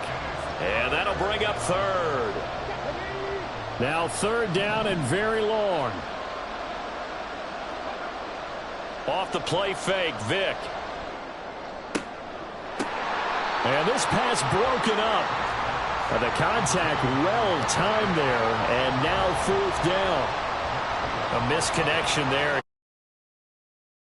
And that'll bring up third. Now third down and very long. Off the play fake, Vic. And this pass broken up. The contact well timed there. And now fourth down. A misconnection there.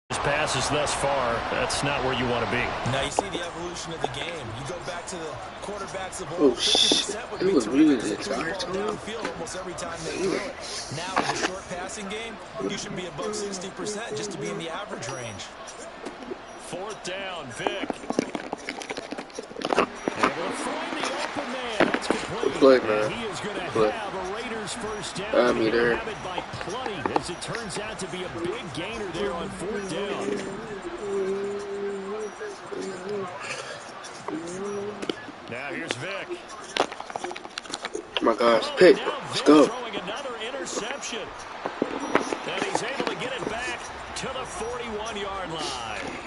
His passes thus far, that's not where you want to be. Now you see the evolution of the game. You go back to the quarterbacks of Oh shit, it was really the entire time. Almost every time they throw it. Now in the short passing game, you should be above 60% just to be in the average range. Fourth down, Vic. And they'll find the open man. That's complete. Good play, man. He is going to Good. have a Raiders first down. Me there. Have it by plenty, as it turns out to be a big gainer there on fourth down. Now here's Vic. Oh my gosh, pick. Let's go. Throwing another interception. And he's able to get it back to the 41-yard line.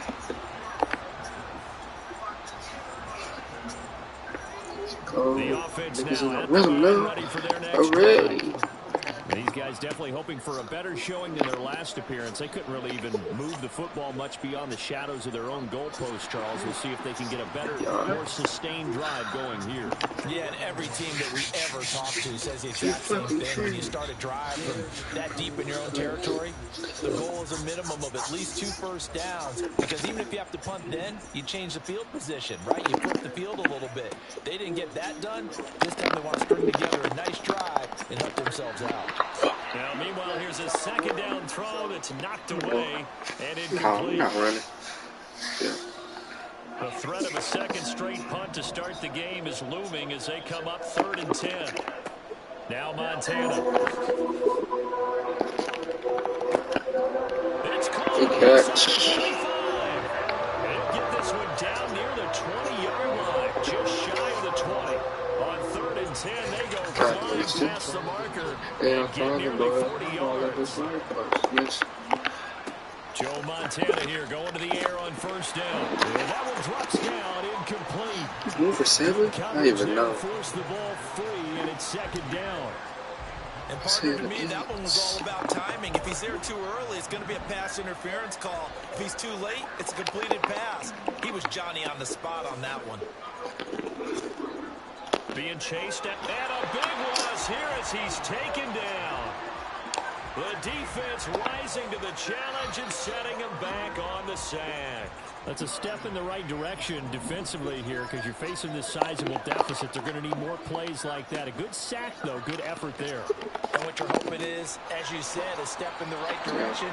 Oh, The offense niggas in now the at the rhythm line, now. ready for their next Already. drive. These guys definitely hoping for a better showing than their last appearance. They couldn't really even move the football much beyond the shadows of their own goalpost, Charles. We'll see if they can get a better, more sustained drive going here. Yeah, and every team that we ever talk to says the exact same thing. When you start a drive from that deep in your own territory, the goal is a minimum of at least 2 first downs, because even if you have to punt then, you change the field position, right? You flip the field a little bit. They didn't get that done. This time they want to string together a nice drive and help themselves out. Now, meanwhile, here's a second down throw that's knocked away and No, I'm incomplete. not running. Yeah. The threat of a second straight punt to start the game is looming as they come up 3rd and 10. Now Montana. It's caught. Good catch. They'll get this one down near the 20-yard line, just shy of the 20. On 3rd and 10, they go flying past the marker and get nearly 40 yards. Yes. Joe Montana here going to the air on first down. And that one drops down, incomplete. He's moving for 7? I don't even know. Force the ball free, and it's second down. And partner, to me, that one was all about timing. If he's there too early, it's going to be a pass interference call. If he's too late, it's a completed pass. He was Johnny on the spot on that one. Being chased and a big loss here as he's taken down. The defense rising to the challenge and setting him back on the sack. That's a step in the right direction defensively here, because you're facing this sizable deficit. They're going to need more plays like that. A good sack, though. Good effort there. And what you're hoping is, as you said, a step in the right direction,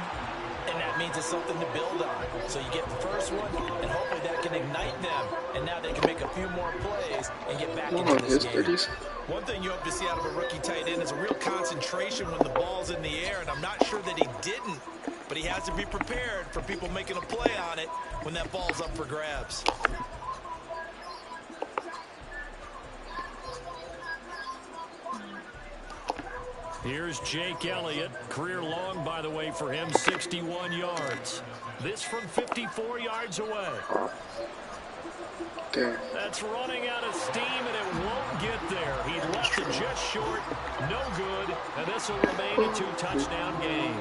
and that means it's something to build on. So you get the first one, and hopefully that can ignite them, and now they can make a few more plays and get back into this game. One thing you hope to see out of a rookie tight end is a real concentration when the ball's in the air, and I'm not sure that he didn't, but he has to be prepared for people making a play on it when that ball's up for grabs. Here's Jake Elliott. Career long, by the way, for him, 61 yards. This from 54 yards away. Okay. That's running out of steam, and it won't get there. He left it just short. No good. And this will remain a 2-touchdown game.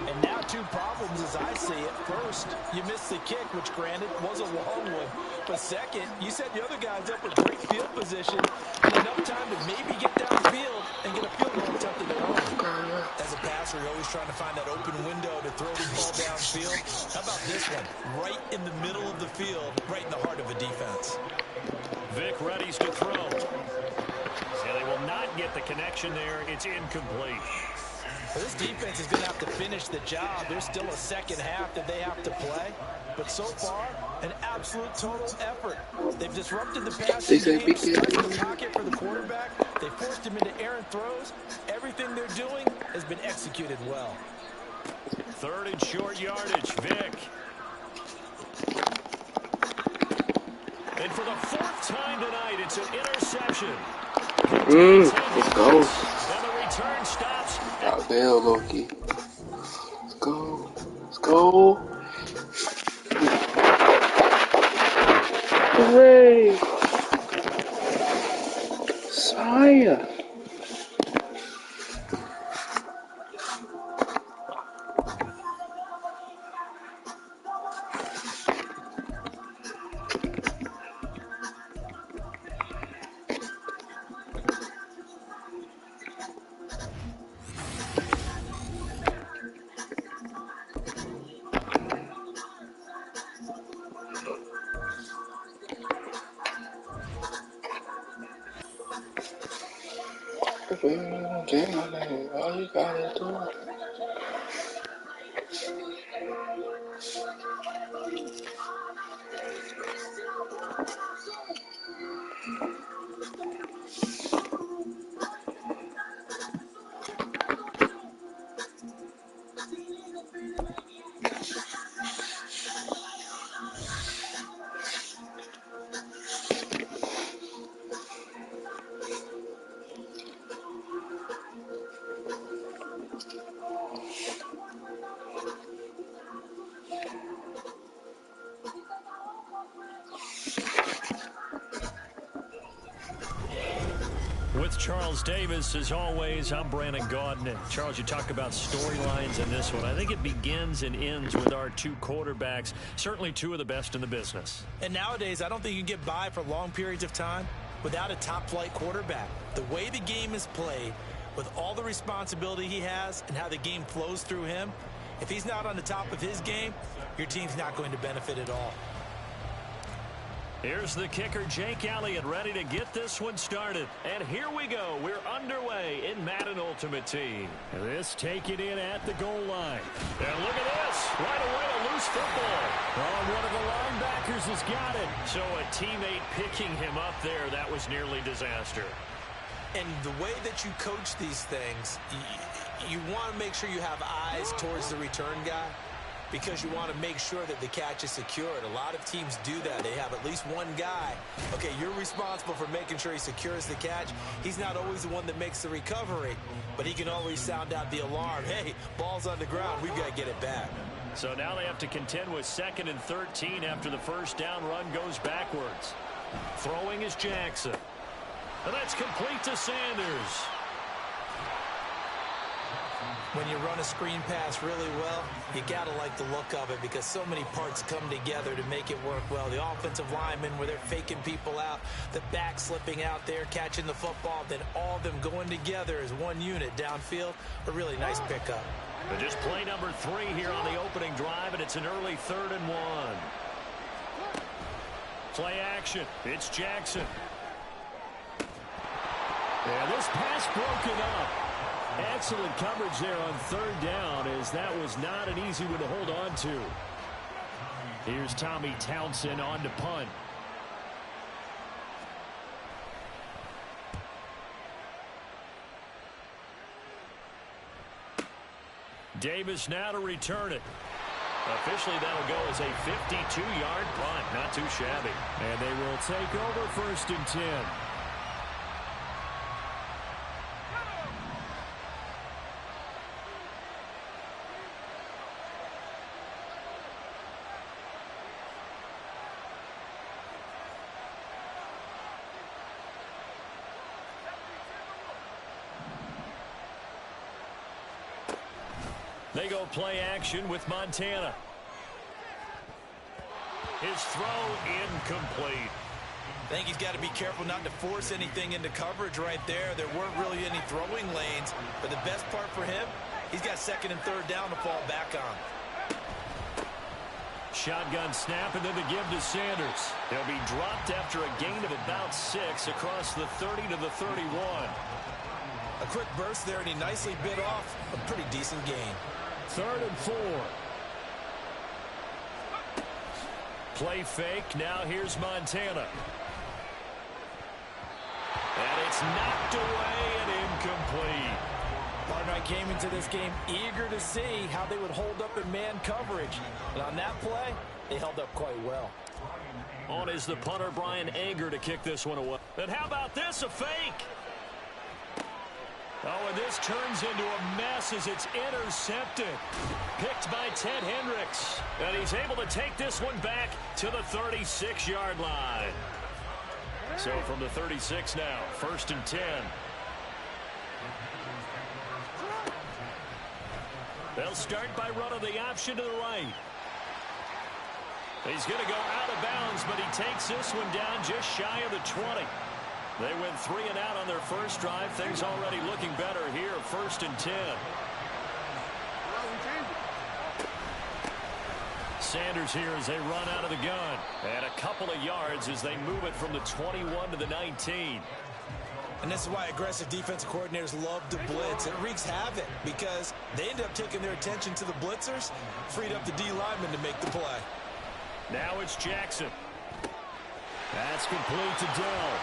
And now 2 problems as I see it. First, you missed the kick, which granted was a long one. But second, you set the other guys up with great field position and enough time to maybe get downfield and get a field goal attempt of their own. As a passer, you're always trying to find that open window to throw the ball downfield. How about this one? Right in the middle of the field, right in the heart of a defense. Vic readies to throw. And they will not get the connection there. It's incomplete. Well, this defense is going to have to finish the job. There's still a second half that they have to play. But so far, an absolute total effort. They've disrupted the passing game, stretched the pocket for the quarterback. They forced him into errant throws. Everything they're doing has been executed well. 3rd and short yardage, Vick. And for the 4th time tonight, it's an interception. Let's go. And the return stops. Out there, Loki. Let's go. Let's go. Hooray! Sire! All you gotta do. With Charles Davis, as always, I'm Brandon Gaudin. And Charles, you talk about storylines in this one. I think it begins and ends with our 2 quarterbacks, certainly 2 of the best in the business. And nowadays, I don't think you can get by for long periods of time without a top-flight quarterback. The way the game is played, with all the responsibility he has and how the game flows through him, if he's not on the top of his game, your team's not going to benefit at all. Here's the kicker, Jake Elliott, ready to get this one started. And here we go. We're underway in Madden Ultimate Team. This taken in at the goal line. And look at this. Right away, a loose football. Oh, one of the linebackers has got it. So a teammate picking him up there, that was nearly disaster. And the way that you coach these things, you want to make sure you have eyes towards the return guy, because you want to make sure that the catch is secured. A lot of teams do that. They have at least one guy. Okay, you're responsible for making sure he secures the catch. He's not always the one that makes the recovery, but he can always sound out the alarm. Hey, ball's on the ground. We've got to get it back. So now they have to contend with 2nd and 13 after the first down run goes backwards. Throwing is Jackson. And that's complete to Sanders. When you run a screen pass really well, you got to like the look of it because so many parts come together to make it work well. The offensive linemen, where they're faking people out, the back slipping out there, catching the football, then all of them going together as one unit downfield. A really nice pickup. But just play number 3 here on the opening drive, and it's an early 3rd and 1. Play action. It's Jackson. Yeah, this pass broken up. Excellent coverage there on 3rd down, as that was not an easy one to hold on to. Here's Tommy Townsend on to punt. Davis now to return it. Officially, that'll go as a 52-yard punt. Not too shabby. And they will take over 1st and 10. They go play action with Montana. His throw incomplete. I think he's got to be careful not to force anything into coverage right there. There weren't really any throwing lanes, but the best part for him, he's got 2nd and 3rd down to fall back on. Shotgun snap and then the give to Sanders. He'll be dropped after a gain of about 6 across the 30 to the 31. A quick burst there, and he nicely bit off a pretty decent gain. 3rd and 4. Play fake. Now here's Montana. And it's knocked away and incomplete. Partner, I came into this game eager to see how they would hold up in man coverage. And on that play, they held up quite well. On is the punter, Brian Anger, to kick this one away. And how about this, a fake? Oh, and this turns into a mess as it's intercepted. Picked by Ted Hendricks. And he's able to take this one back to the 36-yard line. So from the 36 now, 1st and 10. They'll start by running the option to the right. He's going to go out of bounds, but he takes this one down just shy of the 20. They went 3 and out on their first drive. Things already looking better here, 1st and 10. Sanders here as they run out of the gun. And a couple of yards as they move it from the 21 to the 19. And this is why aggressive defensive coordinators love to blitz. It wreaks havoc because they end up taking their attention to the blitzers, freed up the D lineman to make the play. Now it's Jackson. That's complete to Dell.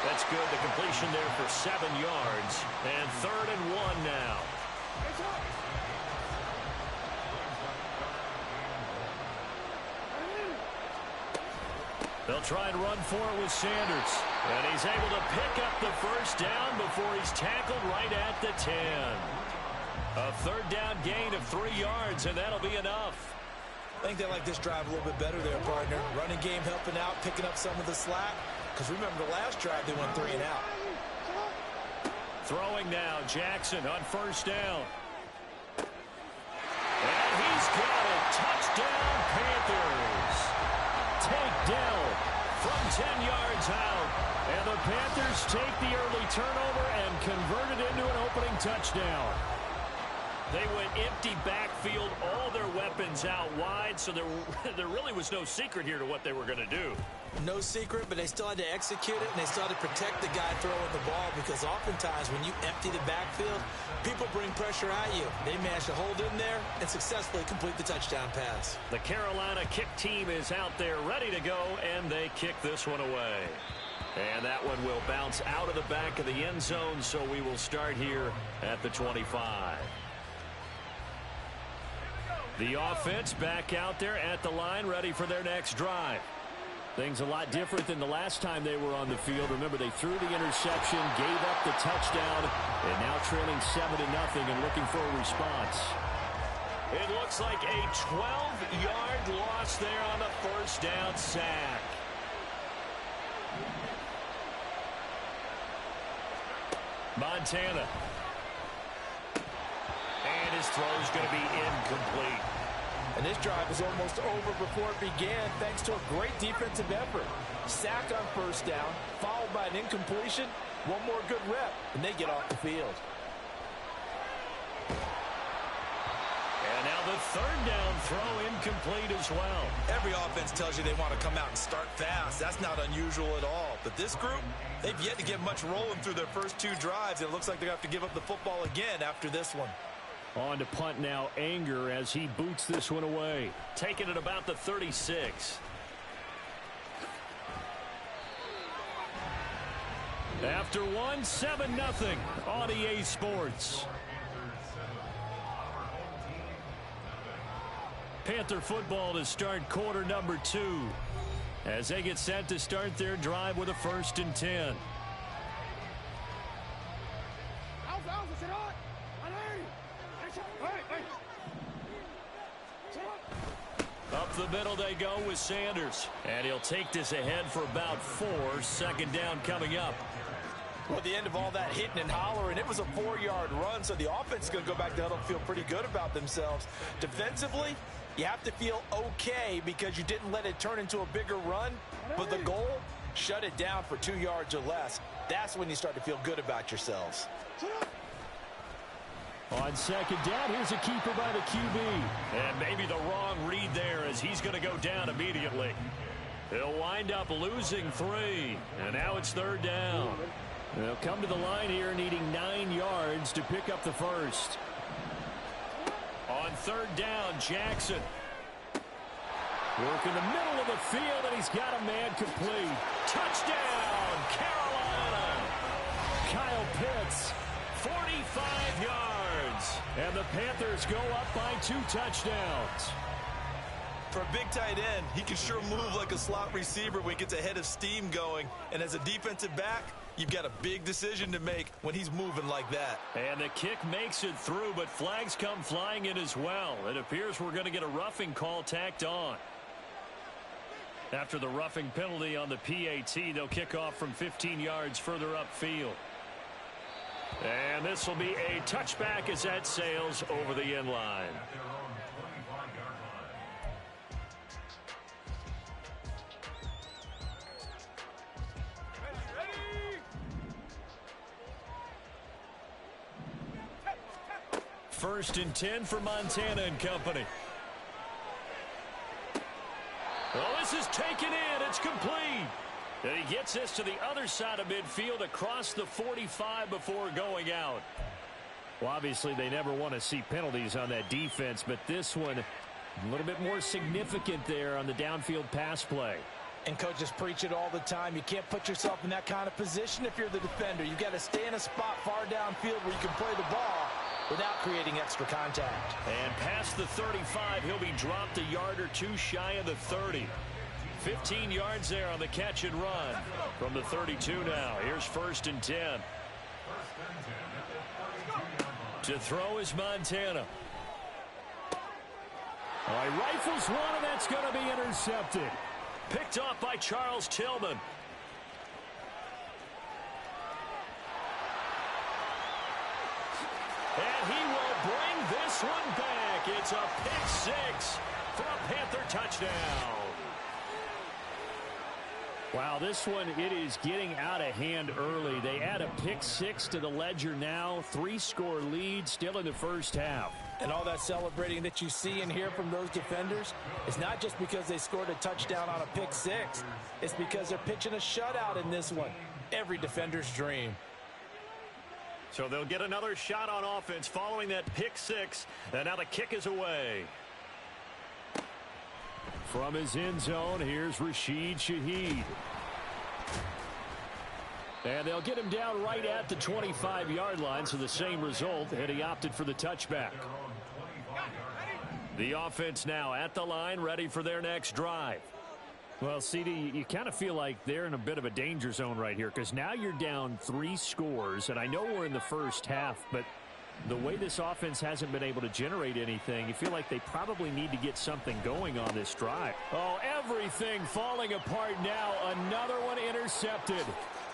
That's good. The completion there for 7 yards. And 3rd and 1 now. They'll try and run for it with Sanders. And he's able to pick up the first down before he's tackled right at the 10. A 3rd down gain of 3 yards, and that'll be enough. I think they like this drive a little bit better there, partner. Running game helping out, picking up some of the slack. Because remember, the last drive, they went 3 and out. Throwing now, Jackson on 1st down. And he's got it. Touchdown, Panthers. Take Dell from 10 yards out. And the Panthers take the early turnover and convert it into an opening touchdown. They went empty backfield, all their weapons out wide, so there really was no secret here to what they were going to do. No secret, but they still had to execute it, and they still had to protect the guy throwing the ball because oftentimes when you empty the backfield, people bring pressure at you. They managed to hold in there and successfully complete the touchdown pass. The Carolina kick team is out there ready to go, and they kick this one away. And that one will bounce out of the back of the end zone, so we will start here at the 25. The offense back out there at the line, ready for their next drive. Things a lot different than the last time they were on the field. Remember, they threw the interception, gave up the touchdown, and now trailing 7-0 and looking for a response. It looks like a 12-yard loss there on the 1st down sack. Montana. And his throw's going to be incomplete. And this drive was almost over before it began thanks to a great defensive effort. Sack on 1st down, followed by an incompletion. One more good rep, and they get off the field. And now the 3rd down throw incomplete as well. Every offense tells you they want to come out and start fast. That's not unusual at all. But this group, they've yet to get much rolling through their first 2 drives. It looks like they're going to have to give up the football again after this one. On to punt now, Anger, as he boots this one away. Taking it about the 36. After one, 7-0 on EA Sports. Panther football to start quarter number 2 as they get set to start their drive with a 1st and 10. Up the middle they go with Sanders. And he'll take this ahead for about 4. 2nd down coming up. Well, at the end of all that hitting and hollering, it was a 4-yard run, so the offense is going to go back to huddle and feel pretty good about themselves. Defensively, you have to feel okay because you didn't let it turn into a bigger run, but the goal, shut it down for 2 yards or less. That's when you start to feel good about yourselves. On 2nd down, here's a keeper by the QB. And maybe the wrong read there as he's going to go down immediately. He'll wind up losing 3. And now it's 3rd down. They'll come to the line here needing 9 yards to pick up the first. On third down, Jackson. Work in the middle of the field, and he's got a man complete. Touchdown, Carolina. Kyle Pitts. 45 yards. And the Panthers go up by 2 touchdowns. For a big tight end, he can sure move like a slot receiver when he gets a head of steam going. And as a defensive back, you've got a big decision to make when he's moving like that. And the kick makes it through, but flags come flying in as well. It appears we're going to get a roughing call tacked on. After the roughing penalty on the PAT, they'll kick off from 15 yards further upfield. And this will be a touchback as that sails over the end line. First and 10 for Montana and company. Well, this is taken in. It's complete. And he gets this to the other side of midfield across the 45 before going out. Well, obviously, they never want to see penalties on that defense, but this one a little bit more significant there on the downfield pass play. And coaches preach it all the time. You can't put yourself in that kind of position if you're the defender. You've got to stay in a spot far downfield where you can play the ball without creating extra contact. And past the 35, he'll be dropped a yard or two shy of the 30. 15 yards there on the catch and run from the 32 now. Here's first and 10. To throw is Montana. All right, rifles one, and that's going to be intercepted. Picked off by Charles Tillman. And he will bring this one back. It's a pick six for a Panther touchdown. Wow, this one, it is getting out of hand early. They add a pick six to the ledger now. 3-score lead still in the first half. And all that celebrating that you see and hear from those defenders is not just because they scored a touchdown on a pick six. It's because they're pitching a shutout in this one. Every defender's dream. So they'll get another shot on offense following that pick six. And now the kick is away. From his end zone, here's Rashid Shaheed. And they'll get him down right at the 25-yard line, so the same result, and he opted for the touchback. The offense now at the line, ready for their next drive. Well, CD, you kind of feel like they're in a bit of a danger zone right here, because now you're down 3 scores, and I know we're in the first half, but the way this offense hasn't been able to generate anything, you feel like they probably need to get something going on this drive. Oh, everything falling apart now. Another one intercepted.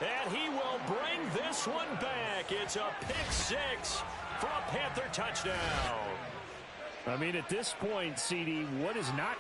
And he will bring this one back. It's a pick six for a Panther touchdown. I mean, at this point, CD, what is not